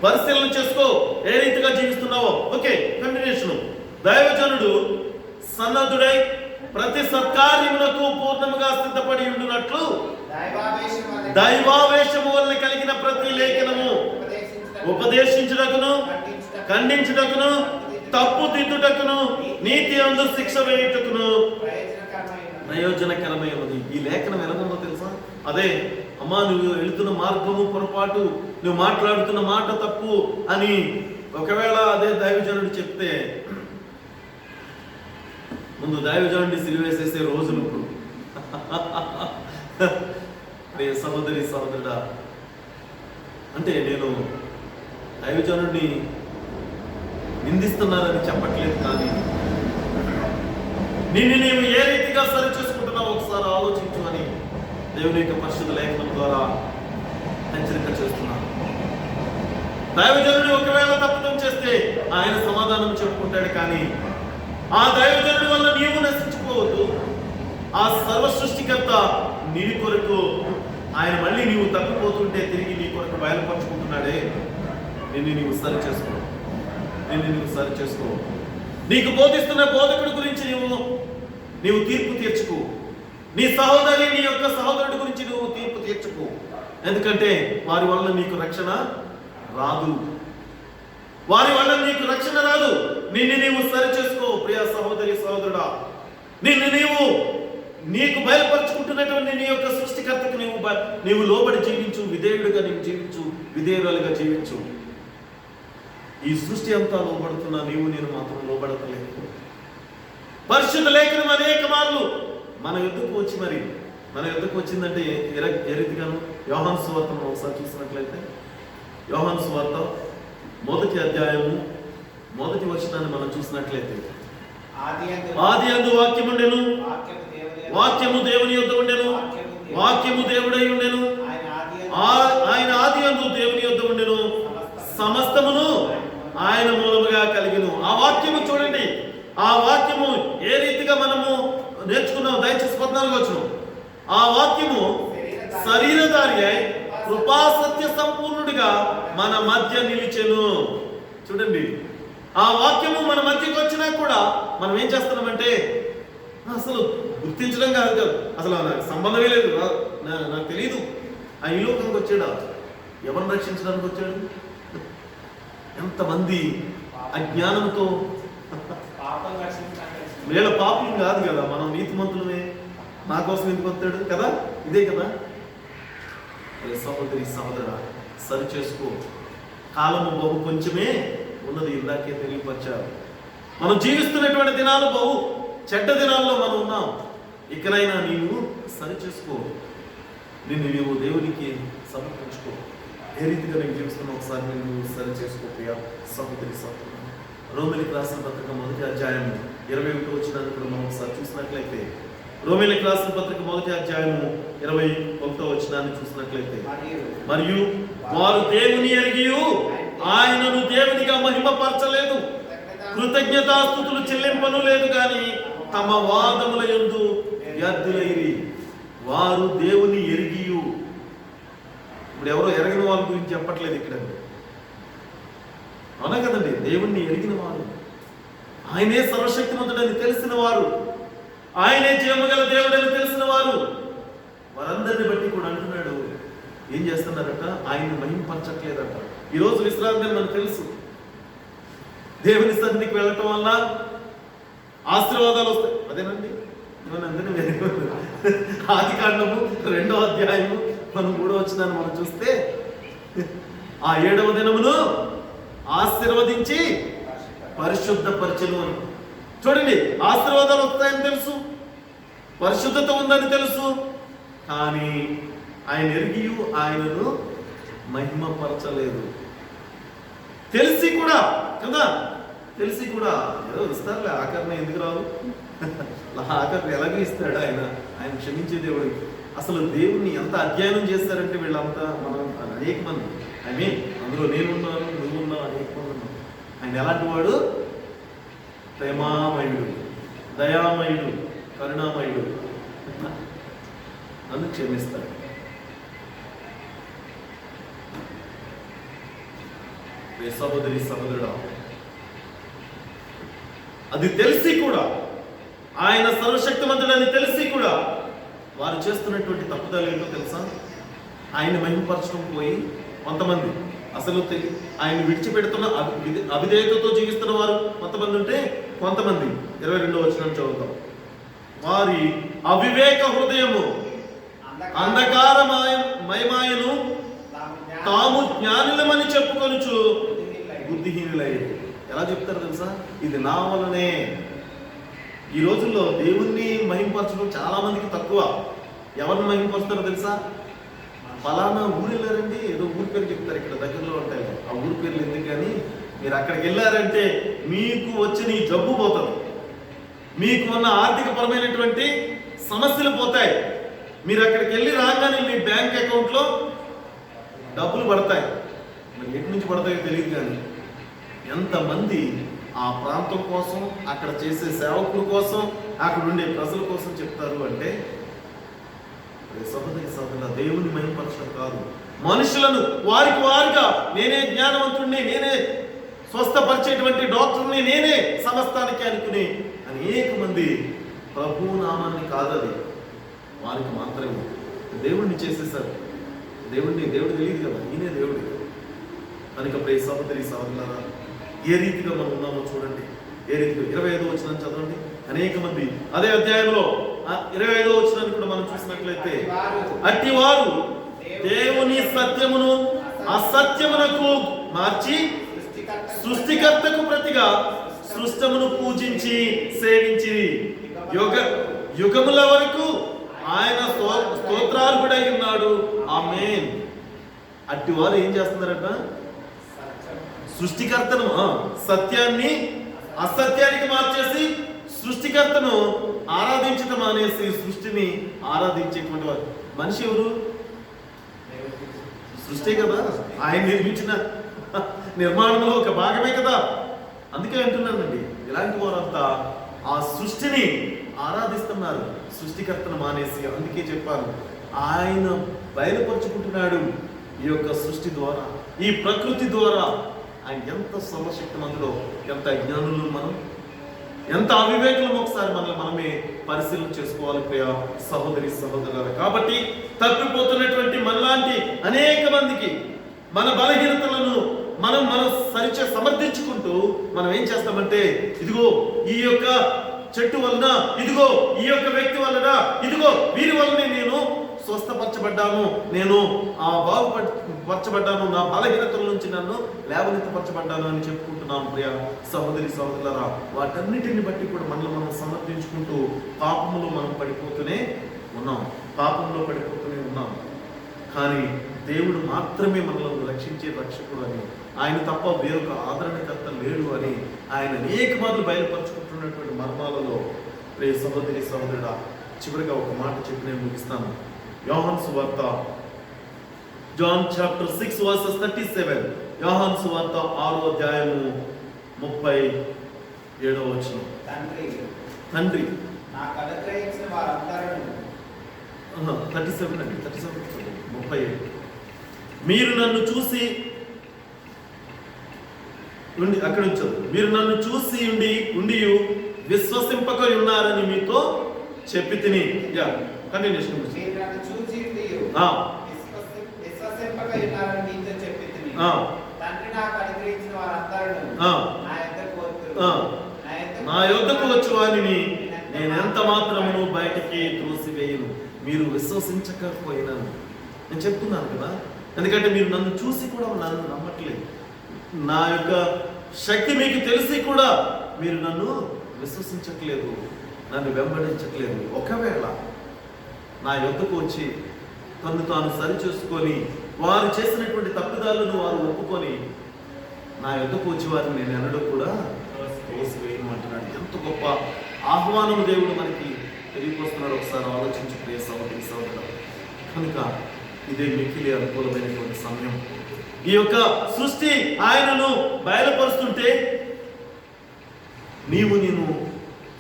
పరిశీలన చేసుకో. ఏ రీతిగా జీవిస్తున్నావో. Okay, continuation. దైవజనుడు సన్నద్ధుడై ప్రతి సత్కార్యములకు పూర్ణముగా సిద్ధపడి ఉండునట్లు దైవావేశము వలన కలిగిన ప్రతి లేఖనము ఉపదేశించుటకును, ఖండించుటకును, తప్పు దిద్దుటకును, నీతి అందు శిక్ష వేయుటకును ప్రయోజనకరమై ఉన్నది. ఈ లేఖనం ఎలాగుందో తెలుసా? అదే, అమ్మా నువ్వు వెళుతున్న మార్గము పొరపాటు, నువ్వు మాట్లాడుతున్న మాట తప్పు అని ఒకవేళ అదే దైవజనుడు చెప్తే ముందు దైవజనుడిని సిలివేసేసే రోజులు ఇప్పుడు. సహోదరి సహోదరుడా, అంటే నేను దైవజనుడిని నిందిస్తున్నారని చెప్పట్లేదు, కానీ నిన్ను నీవు ఏ రీతిగా సరి చేసుకుంటున్నావు ఒకసారి ఆలోచించు అని దేవుని యొక్క పరిశుద్ధ లేఖనం ద్వారా హెచ్చరిక చేస్తున్నాను. దైవజనుడు ఒకవేళ తప్పిదం చేస్తే ఆయన సమాధానం చెప్పుకుంటాడు, కానీ ఆ దైవజనుడి వల్ల నీవు నశించుకోవద్దు. ఆ సర్వ సృష్టికర్త నీ కొరకు ఆయన మళ్ళీ నీవు తప్పిపోతుంటే తిరిగి నీ కొరకు బయలుపరుచుకుంటున్నాడే. నీవు సరి చేసుకో. నీకు బోధిస్తున్న బోధకుడి గురించి నీవు తీర్పు తీర్చుకో. నీ సహోదరి, నీ యొక్క సహోదరుడి గురించి నువ్వు తీర్పు తీర్చుకో. ఎందుకంటే వారి వల్ల నీకు రక్షణ రాదు. వారి వల్ల నీకు రక్షణ రాదు. నిన్ను నీవు సరి చేసుకో ప్రియ సహోదరి సహోదరుడా. నిన్ను నీకు బయలుపరుచుకుంటున్నటువంటి నీ యొక్క సృష్టికర్తకు నీవు లోబడి జీవించు, విధేయుడిగా నీవు జీవించు, విధేయురాలుగా జీవించు. ఈ సృష్టి అంతా లోబడుతున్నా నేను మాత్రం లోబడతలేదు. పరిశుద్ధ లేఖనం అనేక మార్లు మన యుద్ధకు వచ్చిందంటే ఏ రీతిగాను యోహాను సువార్త మనం ఒకసారి చూసినట్లయితే, యోహాను సువార్త 1వ అధ్యాయము 1వ వచనాన్ని మనం చూసినట్లయితే, ఆదియందు వాక్యము ఉండెను, వాక్యము దేవుని యొద్ద ఉండెను, వాక్యము దేవుడై ఉండెను, ఆయన ఆదియందు దేవుని యొద్ద ఉండెను, సమస్తమును ఆయన మూలముగా కలిగెను. ఆ వాక్యము చూడండి, ఆ వాక్యము ఏ రీతిగా మనము నేర్చుకున్నాం. దయచేసి 14వ వచనం. ఆ వాక్యము శరీరధారి అయి కృపా సత్య సంపూర్ణుడిగా మన మధ్య నిలిచెను. చూడండి, ఆ వాక్యము మన మధ్యకి వచ్చినా కూడా మనం ఏం చేస్తున్నామంటే అసలు గుర్తించడం కాదు, అసలు నాకు సంబంధమే లేదు, నాకు తెలియదు. ఆ ఈ లోకానికి వచ్చాడా? ఎవరిని రక్షించడానికి వచ్చాడు? ఎంతమంది అజ్ఞానంతో, వీళ్ళ పాపం కాదు కదా, మనం నీతిమంతులమే, నా కోసం ఎందుకు వస్తాడు కదా, ఇదే కదా. సహోదరి సహోదరా, సరి చేసుకో. కాలము బహు కొంచెమే ఉన్నది, ఇందాకే తెలియపరిచారు. మనం జీవిస్తున్నటువంటి దినాలు బహు చెడ్డ దినాల్లో మనం ఉన్నాం. ఇకనైనా నీవు సరి చేసుకో, నీవు దేవునికి సమర్పించుకో. ఏ రీతిగా నేను జీవిస్తున్నావు ఒకసారి నువ్వు సరి చేసుకో ప్రియ సహోదరి సహోదరు. రోమిలికి రాసిన పత్రిక 1వ అధ్యాయము 21వ వచనాన్ని కూడా మనం ఒకసారి చూసినట్లయితే, రోమిలికి రాసిన పత్రిక 1వ అధ్యాయము 21వ వచనాన్ని చూసినట్లయితే, మరియు వారు దేవుని ఎరిగి ఆయనను దేవునిగా మహిమపరచలేదు, కృతజ్ఞతాస్తుతులు చెల్లింపను లేదు కానీ తమ వాదముల యందు వ్యర్థులైరి. వారు దేవుని ఎరిగి, ఇప్పుడు ఎవరో ఎరగిన వాళ్ళ గురించి చెప్పట్లేదు ఇక్కడ, అవునా కదండి. దేవుణ్ణి ఎరిగిన వారు, ఆయనే సర్వశక్తిమంతుడని తెలిసిన వారు, ఆయనే జీవగల దేవుడని తెలిసిన వారు, వారందరిని బట్టి కూడా అంటున్నాడు ఏం చేస్తున్నారట, ఆయన్ని మహింపరచట్లేదట. ఈరోజు విశ్రాంతి మనకు తెలుసు, దేవుని సన్నిధికి వెళ్ళటం వల్ల ఆశీర్వాదాలు వస్తాయి. అదేనండి, ఆదికాండము 2వ అధ్యాయము మనం 3వ వచనాన్ని మనం చూస్తే, ఆ 7వ దినమును ఆశీర్వదించి పరిశుద్ధపరచును అని. చూడండి, ఆశీర్వాదాలు వస్తాయని తెలుసు, పరిశుద్ధత ఉందని తెలుసు, కానీ ఆయన ఎరిగి ఆయనను మహిమపరచలేదు. తెలిసి కూడా కదా, తెలిసి కూడా ఏదో ఇస్తారులే, ఆకరణ ఎందుకు రాదు, ఆకరణ ఎలాగో ఇస్తాడు ఆయన క్షమించే దేవుడు. అసలు దేవుణ్ణి ఎంత అధ్యయనం చేస్తారంటే వీళ్ళంతా, మనం అనేక మంది, అందులో నేనున్నాను, నువ్వు ఉన్నావు, అనేక మంది ఉన్నాం. ఆయన ఎలాంటి వాడు? ప్రేమామయుడు, దయామయుడు, కరుణామయుడు, నన్ను క్షమిస్తాడు. సహోదరి సహోదరుడా, అది తెలిసి కూడా, ఆయన సర్వశక్తిమంతుడని తెలిసి కూడా వారు చేస్తున్నటువంటి తప్పుదలు ఏంటో తెలుసా? ఆయన మహిమపరచడం పోయి కొంతమంది అసలు ఆయన విడిచిపెడుతున్న అవిధేయతతో జీవిస్తున్న వారు కొంతమంది ఉంటే, కొంతమంది 22వ వచనం చదువుతాం, వారి అవివేక హృదయము అంధకారమయమాయను తాము జ్ఞానులమని చెప్పుకొనుచు బుద్ధిహీనులయ్యారు. ఎలా చెప్తారు తెలుసా? ఇది నా వలనే. ఈ రోజుల్లో దేవుణ్ణి మహింపరచడం చాలా మందికి తక్కువ. ఎవరిని మహింపరుస్తారో తెలుసా? ఫలానా ఊరు వెళ్ళారండి, ఏదో ఊరి పేరు చెప్తారు, ఇక్కడ దగ్గరలో ఉంటాయి ఆ ఊరి పేర్లు ఎందుకు, కానీ మీరు అక్కడికి వెళ్ళారంటే మీకు వచ్చిన ఈ జబ్బు పోతుంది, మీకు ఉన్న ఆర్థిక పరమైనటువంటి సమస్యలు పోతాయి. మీరు అక్కడికి వెళ్ళి రాగానే మీ బ్యాంక్ అకౌంట్లో డబ్బులు పడతాయి. మరి ఎటు నుంచి పడతాయో తెలియదు, కానీ ఎంతమంది ఆ ప్రాంతం కోసం, అక్కడ చేసే సేవకుల కోసం, అక్కడ ఉండే ప్రజల కోసం చెప్తారు అంటే, సహోదరి సహోదరుల, దేవుని మహిమపరచడం కాదు, మనుషులను వారికి వారిగా నేనే జ్ఞానవంతుడిని, నేనే స్వస్థపరిచేటువంటి డాక్టర్ని, నేనే సమస్తానికి అనుకుని అనేక మంది ప్రభు నామాన్ని కాదది, వారికి మాత్రమే దేవుణ్ణి చేసేసారు. దేవుడు తెలియదు కదా, ఈయనే దేవుడు. కనుక ప్రియ సహోదరి సహోదరులారా, ఏ రీతిగా మనం ఉన్నామో చూడండి. ఏ రీతిగా 25వ వచనం చదవండి. అనేక మంది అదే అధ్యాయంలో 25వ వచనాన్ని కూడా మనం చూసినట్లయితే, అట్టివారు దేవుని సత్యమును అసత్యమునకు మార్చి సృష్టికర్తకు ప్రతిగా సృష్టమును పూజించి సేవించి యుగముల వరకు ఆయన స్తోత్రార్హుడై ఉన్నాడు. ఆమేన్. అట్టివారు ఏం చేస్తున్నారట? సృష్టికర్తను సత్యాన్ని అసత్యానికి మార్చేసి సృష్టికర్తను ఆరాధించటం అనేసి సృష్టిని ఆరాధించేటువంటి వారు. మనిషి ఎవరు? సృష్టి కదా, ఆయన నిర్మించిన నిర్మాణంలో ఒక భాగమే కదా. అందుకే అంటున్నానండి, ఇలాంటి వారంతా ఆ సృష్టిని ఆరాధిస్తున్నారు, సృష్టికర్తను మానేసి. అందుకే చెప్పాను, ఆయన బయలుపరుచుకుంటున్నాడు ఈ యొక్క సృష్టి ద్వారా, ఈ ప్రకృతి ద్వారా. ఆయన ఎంత సర్వశక్తిమంతుడో, ఎంత జ్ఞానులు మనం, ఎంత అవివేకులం ఒకసారి మనమే పరిశీలన చేసుకోవాలి ప్రియ సహోదరి సహోదరులారా. కాబట్టి తప్పిపోతున్నటువంటి మనలాంటి అనేక మందికి మన బలహీనతలను మనం సమర్థించుకుంటూ మనం ఏం చేస్తామంటే, ఇదిగో ఈ యొక్క చెట్టు వలన, ఇదిగో ఈ యొక్క వ్యక్తి వలన, ఇదిగో వీరి వలనే నేను స్వస్థపరచబడ్డాను, నేను బాగుపరచబడ్డాను, నా బలహీనతల నుంచి నన్ను లేవనెత్తపరచబడ్డాను అని చెప్పుకుంటున్నాను ప్రియ సహోదరి సహోదరులారా. వాటన్నిటిని బట్టి కూడా మనల్ని మనం సమర్థించుకుంటూ పాపములో మనం పడిపోతూనే ఉన్నాం, పాపంలో పడిపోతూనే ఉన్నాం. కానీ దేవుడు మాత్రమే మనల్ని రక్షించే రక్షకుడు అని, ఆయన తప్ప వేరొక ఆదరణకర్త లేడు అని ఆయన అనేక మార్లు బయలుపరుచుకుంటున్నటువంటి మర్మాలలో ప్రియ సహోదరి సహోదరుడా, చివరిగా ఒక మాట చెప్పి నేను ముగిస్తాను. యోహాను సువార్త, జాన్ చాప్టర్ 6 వర్సెస్ 37. యోహాను సువార్త 6వ అధ్యాయము 37వ వచనం. తండ్రి నాకు అనుగ్రహించిన వారందరూ 37 అండి, 37 37. మీరు నన్ను చూసి ఉండి, అక్కడ ఉంచదు, మీరు నన్ను చూసి ఉండి విశ్వసింపక ఉన్నారని మీతో చెప్పి తిని. కంటిన్యూషన్. నా యొద్దకు వచ్చి వారిని నేను ఎంత మాత్రమును బయటికి త్రోసివేయను, మీరు విశ్వసించకపోయినాను. నేను చెప్తున్నాను కదా, ఎందుకంటే మీరు నన్ను చూసి కూడా నన్ను నమ్మట్లేదు, నా యొక్క శక్తి మీకు తెలిసి కూడా మీరు నన్ను విశ్వసించట్లేదు, నన్ను వెంబడించట్లేదు. ఒకవేళ నా యొద్దకు వచ్చి తను తాను సరిచేసుకొని వారు చేసినటువంటి తప్పిదాలను వారు ఒప్పుకొని నా యొద్దకు వచ్చి వారిని నేను ఎన్నడూ కూడా వేయను అంటున్నాడు. ఎంత గొప్ప ఆహ్వానం దేవుడు మనకి తెలియపోస్తున్నాడు. ఒకసారి ఆలోచించి ప్రియ సహోదరి సహోదరుడు. కనుక ఇదే మిక్కిలి అనుకూలమైనటువంటి సమయం. ఈ యొక్క సృష్టి ఆయనను బయలుపరుస్తుంటే నేను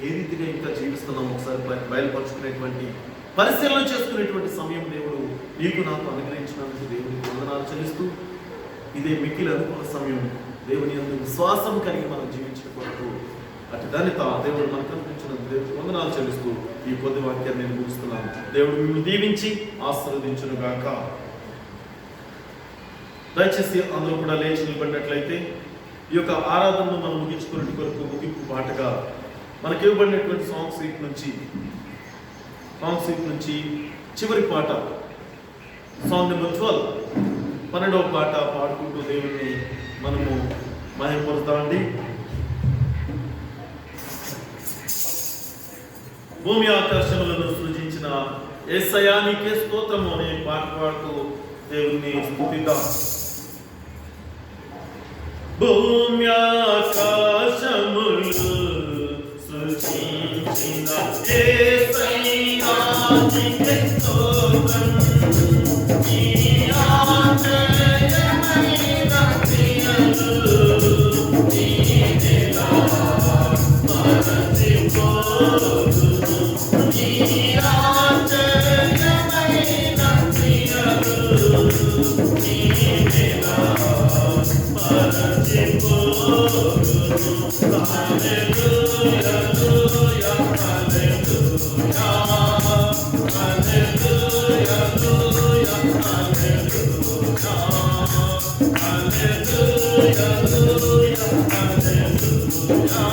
ఏ రీతిగా ఇంకా జీవిస్తున్నాం ఒకసారి బయలుపరుచుకునేటువంటి, పరిశీలన చేసుకునేటువంటి సమయం దేవుడు నీకు నాకు అనుగ్రహించినందుకు దేవుడికి వందనాలు చెల్లిస్తూ, ఇదే మిక్కిలి అనుకూల సమయం. దేవుని యందు విశ్వాసం కలిగి మనం జీవించడం కొరకు అటు ధన్యత దేవుడు మనకు కల్పించినందుకు దేవుడికి వందనాలు చెల్లిస్తూ ఈ కొద్ది వాక్యాన్ని నేను ముగిస్తున్నాను. దేవుడు మిమ్మల్ని దీవించి ఆశీర్వదించును గాక. దయచేసి అందరూ కూడా లేచి నిలబడినట్లయితే ఈ యొక్క ఆరాధనను మనం ముగించుకునే కొరకు ముగింపు పాటగా మనకి ఇవ్వబడినటువంటి సాంగ్ సీట్ నుంచి చివరి పాట, సాంగ్ నెంబర్ 12వ పాట పాడుకుంటూ దేవుణ్ణి మనము మహిమపరుస్తామండి. భూమి ఆకాశములను సృజించిన యేసయ్యా నీకే స్తోత్రము అనే పాట పాడుతూ దేవుణ్ణి స్తుతిద్దాం. భూమి ఆకాశములు సృజించిన యేసయ్యా నీకే స్తోత్రం, నీ ఆశ్చర్యమైన క్రియలు నీవేలా మరచిపోదును, నీ ఆశ్చర్యమైన క్రియలు నీవేలా మరచిపోదును. హల్లెలూయా హల్లెలూయా హల్లెలూయా హల్లెలూయా హల్లెలూయా. People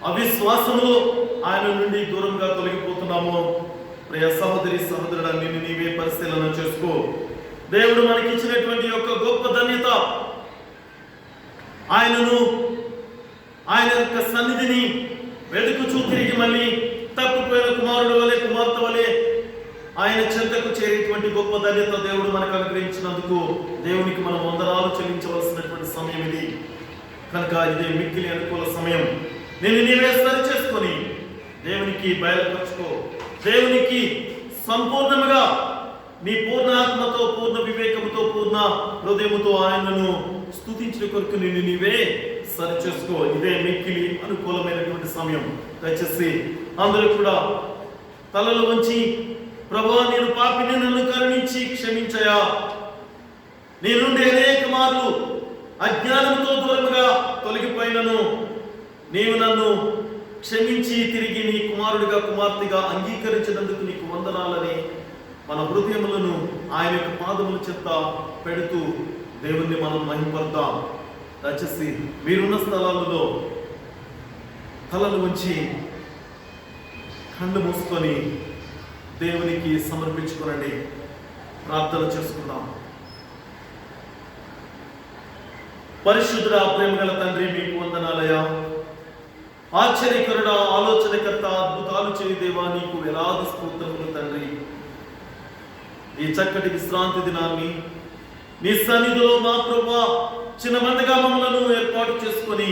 అవిశ్వాసములో ఆయన నుండి దూరంగా తొలగిపోతున్నామో, ప్రియ సహోదరి సహోదరుడా, నిన్ను నీవే పరిశీలన చేసుకో. దేవుడు మనకి ఇచ్చినటువంటి యొక్క గొప్ప ధన్యత, ఆయనను, ఆయన యొక్క సన్నిధిని వెతుకుచూ తిరిగి మళ్ళీ తప్పిపోయిన కుమారుడు వలె, కుమార్తె వలె ఆయన చెంతకు చేరేటువంటి గొప్ప ధన్యత దేవుడు మనకు అనుగ్రహించినందుకు దేవునికి మనం వందనాలు చెల్లించవలసినటువంటి సమయం ఇది. కనుక ఇదే మిక్కిలి అనుకూల సమయం. నేను నీవే సరి చేసుకొని దేవునికి బయలుపరచుకో. దేవునికి సంపూర్ణముగా నీ పూర్ణ ఆత్మతో, పూర్ణ వివేకముతో, పూర్ణ హృదయముతో ఆయనను స్తుతించిన కొరకు నిన్ను నీవే సరి చేసుకో. ఇదే మిక్కిలి అనుకూలమైనటువంటి సమయం. దయచేసి అందరూ కూడా తలలు వంచి, ప్రభువా నేను పాపిని, నన్ను కరుణించి క్షమించయా. నీ నుండి అనేక మార్లు అజ్ఞానంతో దూరముగా తొలగిపోయినను నీవు నన్ను క్షమించి తిరిగి నీ కుమారుడిగా, కుమార్తెగా అంగీకరించినందుకు నీకు వందనాలని మన హృదయములను ఆయన యొక్క పాదముల చెత్త పెడుతూ దేవుణ్ణి మనం మహిమపడతాం. దయచేసి మీరున్న స్థలాలలో తలలు ఉంచి కళ్ళు మూసుకొని దేవునికి సమర్పించుకోనండి. ప్రార్థన చేసుకుందాం. పరిశుద్ధుడా, ప్రేమగల తండ్రి, మీకు వందనాలయా. ఆశ్చర్యకరుడా, ఆలోచనకర్త, అద్భుతాలు చేయి దేవా, నీకు వేలాది స్తోత్రములు తండ్రి. ఈ చక్కటి విశ్రాంతి దినాన్ని నీ సన్నిధిలో మా ప్రభువా చిన్న మందిగా మమ్మలను ఏర్పాటు చేసుకొని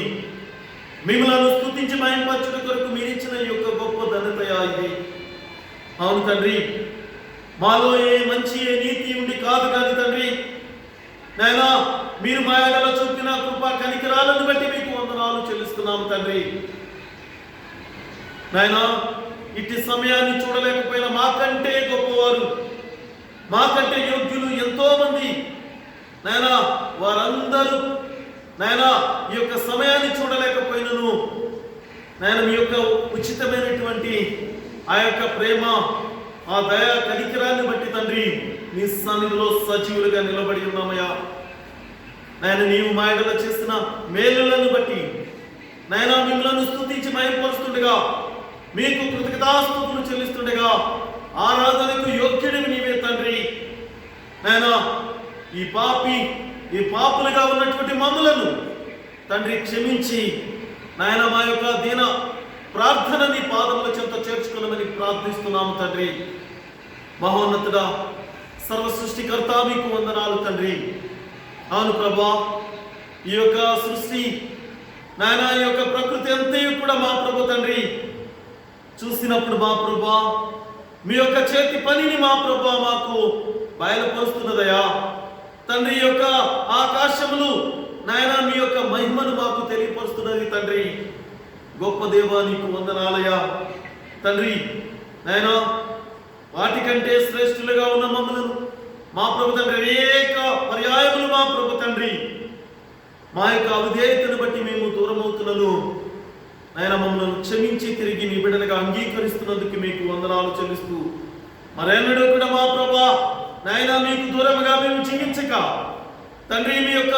మిమ్మలను స్తుతించి మహిమపరచుట కొరకు మీరిచ్చిన ఈ యొక్క గొప్ప ధన్యతయా ఇది. అవును తండ్రి, మాలో ఏ మంచి, ఏ నీతి ఉండి కాదు కానీ తండ్రి, నాయనా మీరు మా ఎడల చూపిన కృప కనికరాలను బట్టి మీకు వందనాలు చెల్లిస్తున్నాము తండ్రి. నాయనా ఇట్టి సమయాన్ని చూడలేకపోయిన మాకంటే గొప్పవారు, మాకంటే యోగ్యులు ఎంతో మంది నాయనా, వారందరూ నాయనా ఈ యొక్క సమయాన్ని చూడలేకపోయినను నాయన మీ యొక్క ఉచితమైనటువంటి ఆ యొక్క ప్రేమ, ఆ దయ కనికరాన్ని బట్టి తండ్రి నీ సన్నిధిలో సజీవులుగా నిలబడి ఉన్నామయ్యా. నాయన నీవు మా ఎడల చేసిన మేలులను బట్టి నాయన మిమ్మల్ని స్తుతించి మహిమపరుస్తుండగా, మీకు కృతజ్ఞతాస్తుతులు చెల్లిస్తుండగా, ఆరాధనకు యోగ్యుడివి నీవే తండ్రి. నాయన ఈ పాపులుగా ఉన్నటువంటి మమ్ములను తండ్రి క్షమించి నాయన మా యొక్క దీన ప్రార్థనని పాదముల చెంత చేర్చుకోనమని ప్రార్థిస్తున్నాము తండ్రి. మహోన్నతుడా, సర్వ సృష్టికర్త, మీకు వందనాలు తండ్రి. అవును ప్రభా, ఈ యొక్క సృష్టి నాయన ఈ యొక్క ప్రకృతి అంతయు కూడా మా ప్రభు తండ్రి చూసినప్పుడు మా ప్రభా మీ యొక్క చేతి పనిని మా ప్రభా మాకు బయలుపరుస్తున్నదయా తండ్రి. యొక్క ఆకాశములు నాయన మీ యొక్క మహిమను మాకు తెలియపరుస్తున్నది తండ్రి. గొప్ప దేవా, నీకు వందనాలయా తండ్రి. నాయన వాటికంటే శ్రేష్ఠులుగా ఉన్న మమ్మలను మా ప్రభు తండ్రి అనేక పర్యాయములు మా ప్రభు తండ్రి మా యొక్క అవిధేయతను బట్టి మేము దూరమవుతున్నను నాయన మమ్మల్ని క్షమించి తిరిగి నీ బిడ్డలుగా అంగీకరిస్తున్నందుకు మీకు వందనాలు చెల్లిస్తూ, మరెన్నడూ కూడా మా ప్రభా నాయన మీకు దూరముగా మేము జీవించక తండ్రి మీ యొక్క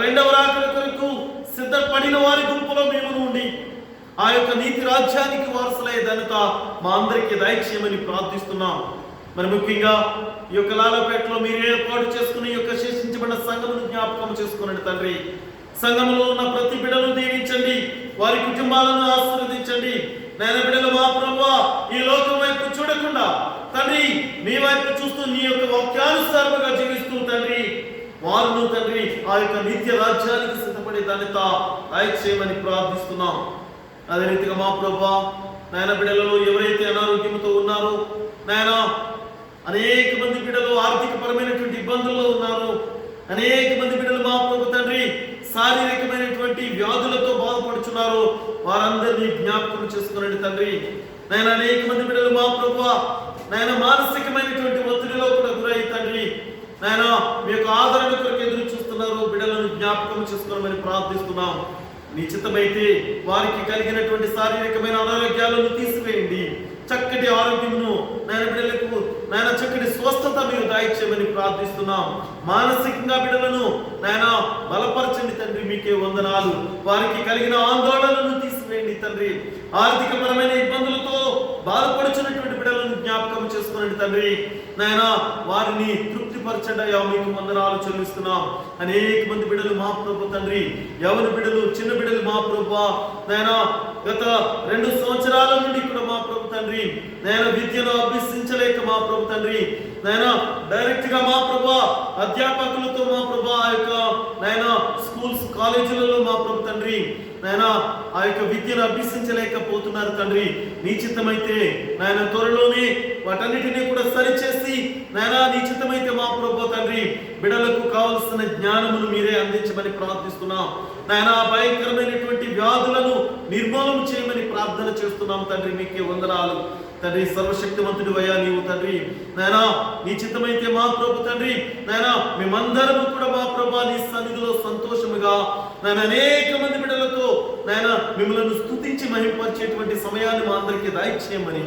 రెండవ రాకడ కొరకు సిద్ధపడిన వారి గుంపులో మేము ఉండి ఆ యొక్క నీతి రాజ్యానికి వారసులయ్యే ఘనత మా అందరికీ దయచేయమని ప్రార్థిస్తున్నాం. మరి ముఖ్యంగా ఈ యొక్క లాలపేటలో మీరు ఏర్పాటు చేసుకుని ఈ యొక్క శేషించబడిన సంఘమును జ్ఞాపకం చేసుకునండి తండ్రి. సంఘములో ఉన్న ప్రతి బిడ్డను దీవించండి, వారి కుటుంబాలను ఆశీర్వదించండి. నాయన బిడ్డలు మా ప్రభువా ఈ లోకం వైపు చూడకుండా తండ్రి నీ వైపు చూస్తూ నీ యొక్క వాక్యానుసారముగా జీవిస్తూ తండ్రి వారును తండ్రి ఆ యొక్క నిత్య రాజ్యానికి సిద్ధపడే ధన్యత దయచేయమని ప్రార్థిస్తున్నాం. అదే రీతిగా మా ప్రభువా నాయన బిడ్డలలో ఎవరైతే అనారోగ్యంతో ఉన్నారో నాయన, అనేక మంది బిడ్డలు ఆర్థిక పరమైనటువంటి ఇబ్బందుల్లో ఉన్నారు. అనేక మంది బిడ్డలు మా ప్రభు తండ్రి శారీరకమైనటువంటి వ్యాధులతో బాధపడుచున్నారు. వారందరినీ జ్ఞాపకం చేసుకునండి తండ్రి. నాయన అనేక మంది బిడ్డలు మా ప్రభువా నాయన మానసికమైనటువంటి ఒత్తిడిలో కూడా గురై తండ్రి నాయన మీ యొక్క ఆదరణ కొరకు ఎదురు చూస్తున్నారు. బిడ్డలను జ్ఞాపకం చేసుకోవాలని ప్రార్థిస్తున్నాం. నీ చిత్తమైతే వారికి కలిగినటువంటి శారీరకమైన అనారోగ్యాలను తీసివేయండి. చక్కటి ఆరోగ్యమును నాయన బిడ్డలకు నాయన చక్కటి స్వస్థత మీరు దయచేయమని ప్రార్థిస్తున్నాం. మానసికంగా బిడ్డలను నాయన బలపరచండి తండ్రి, మీకే వందనాలు. వారికి కలిగిన ఆందోళనను తీసివేయండి తండ్రి. తండ్రి. ఆర్థికపరమైన ఇబ్బందులతో బాధపడుచున్నటువంటి బిడ్డలను జ్ఞాపకం చేసుకోండి తండ్రి. నాయనా వారిని తృప్తిపరచండి అయ్యా, మీకు వందనాలు చెల్లిస్తున్నాం. అనేక మంది బిడ్డలు మా ప్రభు తండ్రి, యవన బిడ్డలు, చిన్న బిడ్డలు మా ప్రభు నాయనా గత 2 సంవత్సరాల నుండి కూడా మా ప్రభు తండ్రి నాయన విద్యను అభ్యసించలేక మా ప్రభు తండ్రి నాయన డైరెక్ట్ గా మా ప్రభు అధ్యాపకులతో మా ప్రభు ఆ యొక్క నాయన స్కూల్స్ కాలేజీలలో మా ప్రభు తండ్రి నాయన ఆ యొక్క విద్యను అభ్యసించలేకపోతున్నారు తండ్రి. నీ చిత్తమైతే నాయన త్వరలోనే వాటన్నిటినీ కూడా సరిచేసి నాయన నీ చిత్తమైతే మా ప్రభు తండ్రి బిడ్డలకు కావలసిన జ్ఞానమును మీరే అందించమని ప్రార్థిస్తున్నాం నాయన. భయంకరమైనటువంటి వ్యాధులను నిర్మూలన చేయమని ప్రార్థన చేస్తున్నాం తండ్రి. మీకే వందనాలు తండ్రి. సర్వశక్తిమంతుడు అయ్యా నీవు తండ్రి నాయనా, నీ చిత్తమైతే మా ప్రభు తండ్రి నాయనా మేమందరము కూడా మా ప్రభు నీ సన్నిధిలో సంతోషముగా నాయన అనేక మంది బిడ్డలతో నాయన మిమ్మల్ని స్తుతించి మహింపరిచేటువంటి సమయాన్ని మా అందరికీ దయచేయమని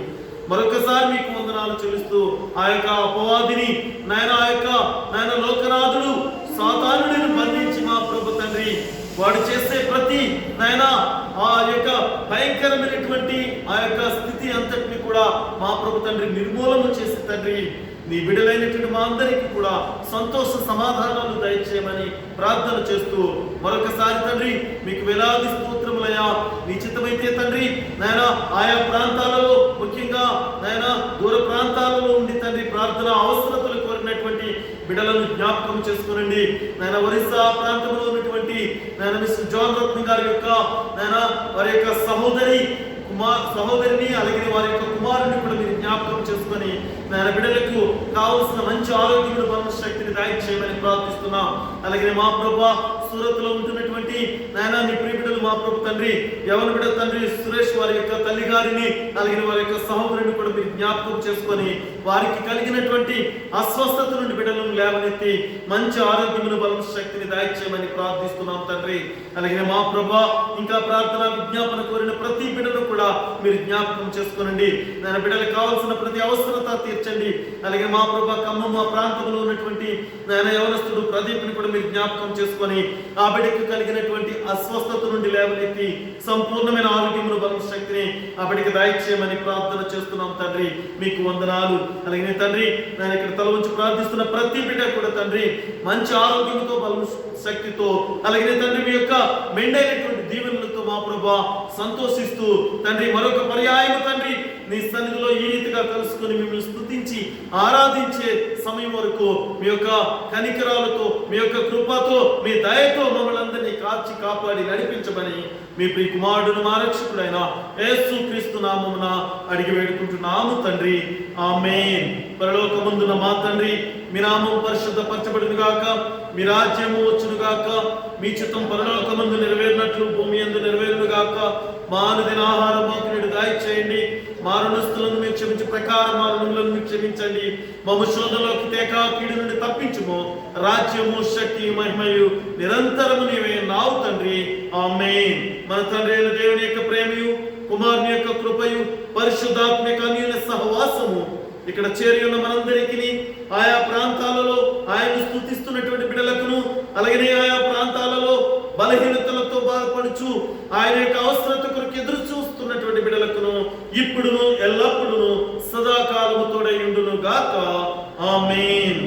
మరొకసారి మీకు వందనాలు చెల్లిస్తూ ఆ యొక్క అపవాదిని నాయన ఆ యొక్క నాయన లోకనాథుడు సాతానుడిని బంధించి మా ప్రభు తండ్రి వాడు చేసే ప్రతి నాయన ఆ యొక్క భయంకరమైనటువంటి ఆ యొక్క స్థితి అంతటిని కూడా మా ప్రభు తండ్రి నిర్మూలన చేసి తండ్రి నీ బిడ్డలైనటువంటి మా అందరికీ కూడా సంతోష సమాధానాలు దయచేయమని ప్రార్థన చేస్తూ మరొకసారి తండ్రి మీకు వేలాది స్తోత్రములయ్యా. నీ చిత్తమైతే తండ్రి నాయన ఆయా ప్రాంతాలలో ముఖ్యంగా నాయన దూర ప్రాంతాలలో ఉండి తండ్రి ప్రార్థన అవసరతలు కోరినటువంటి బిడ్డలను జ్ఞాపకం చేసుకునండి నాయన. ఒరిస్సా ప్రాంతంలో ఉన్నటువంటి నాయన మిస్టర్ జాన్ రత్న గారి యొక్క నాయన వారి యొక్క సహోదరిని అలాగే వారి యొక్క కుమారుని కూడా మీరు జ్ఞాపకం చేసుకొని నాయన బిడ్డలకు కావలసిన మంచి ఆరోగ్యమును బల శక్తిని దయచేయమని ప్రార్థిస్తున్నాం. అలాగే మా ప్రభు సూరత్ లో ఉంటున్నటువంటి నాయన నీ ప్రియ బిడ్డలు మా ప్రభు తండ్రి యవన బిడ్డ తండ్రి సురేష్ వారి యొక్క తల్లి గారిని అలాగే వారి యొక్క సహోదరుని కూడా మీరు జ్ఞాపకం చేసుకొని వారికి కలిగినటువంటి అస్వస్థత నుండి బిడ్డలను లేవనెత్తి మంచి ఆరోగ్యమును బల శక్తిని దయచేయమని ప్రార్థిస్తున్నాం తండ్రి. అలాగే మా ప్రభు ఇంకా ప్రార్థన విజ్ఞాపన కోరిన ప్రతి బిడ్డను కూడా మీరు జ్ఞాపకం చేసుకోనండి నాయన. బిడ్డలకు కావాల్సిన ప్రతి అవసరత తీర్చండి. అలాగే మా ప్రభు ఖమ్మం మా ప్రాంతంలో ఉన్నటువంటి నాయన యవనస్తుడు ప్రదీప్ని కూడా మీరు జ్ఞాపకం చేసుకొని ఆ బిడ్డకు కలిగినటువంటి అస్వస్థత నుండి లేవనెత్తి సంపూర్ణమైన ఆరోగ్యమును బల శక్తిని ఆ బిడ్డకి దయచేయమని ప్రార్థన చేస్తున్నాం తండ్రి. మీకు వందనాలు. అలాగే తండ్రి నేను ఇక్కడ తల ఉంచి ప్రార్థిస్తున్న ప్రతి బిడ్డ కూడా తండ్రి మంచి ఆరోగ్యంతో బల శక్తితో అలాగే తండ్రి మీ యొక్క మెండైనటువంటి దీవెనలతో మా ప్రభు సంతోషిస్తూ తండ్రి మరొక పర్యాయం తండ్రి నీ సన్నిధిలో ఈ రీతిగా కలుసుకొని మిమ్మల్ని స్తుతించి ఆరాధించే సమయం వరకు మీ యొక్క కనికరాలతో మీ యొక్క కృపతో మీ దయతో మమ్మల్ని అందరినీ కాచి కాపాడి నడిపించమని మీ ప్రియ కుమారుడును మా రక్షకుడైన యేసుక్రీస్తు నామమున అడిగి వేడుకుంటున్నాము తండ్రి. ఆమేన్. పరలోకమందున మా తండ్రి మీ నామం పరిశుద్ధపరచబడును గాక, మీ రాజ్యము వచ్చును గాక, మీ చిత్తం పరలోకమందు నెరవేరినట్లు భూమి యందు నెరవేరును గాక. మా అనుదిన ఆహారం మాకు నేడు దయచేయండి. మా రుణస్తులను మీరు క్షమించే ప్రకారం మా రుణములను మీరు క్షమించండి. మమ్మ శోధనలోకి తేక కీడు నుండి తప్పించుము. రాజ్యము శక్తి మహిమయు నిరంతరము నీవే నావు తండ్రి. ఆమేన్. మన తండ్రి అయిన దేవుని యొక్క ప్రేమయు కుమారుని యొక్క కృపయు పరిశుద్ధాత్మ యొక్క అన్యోన్య సహవాసము ఇక్కడ చేరి ఉన్న మనందరికీ ఆయా ప్రాంతాలలో ఆయన స్తుతిస్తున్నటువంటి బిడ్డలకును అలాగే ఆయా ప్రాంతాలలో బలహీనతలతో బాధపడుచు ఆయన యొక్క అవసరత కొరకు ఎదురు చూస్తున్నటువంటి బిడ్డలకును ఇప్పుడును ఎల్లప్పుడూ సదాకాలము తోడై ఉండును గాక. ఆమేన్.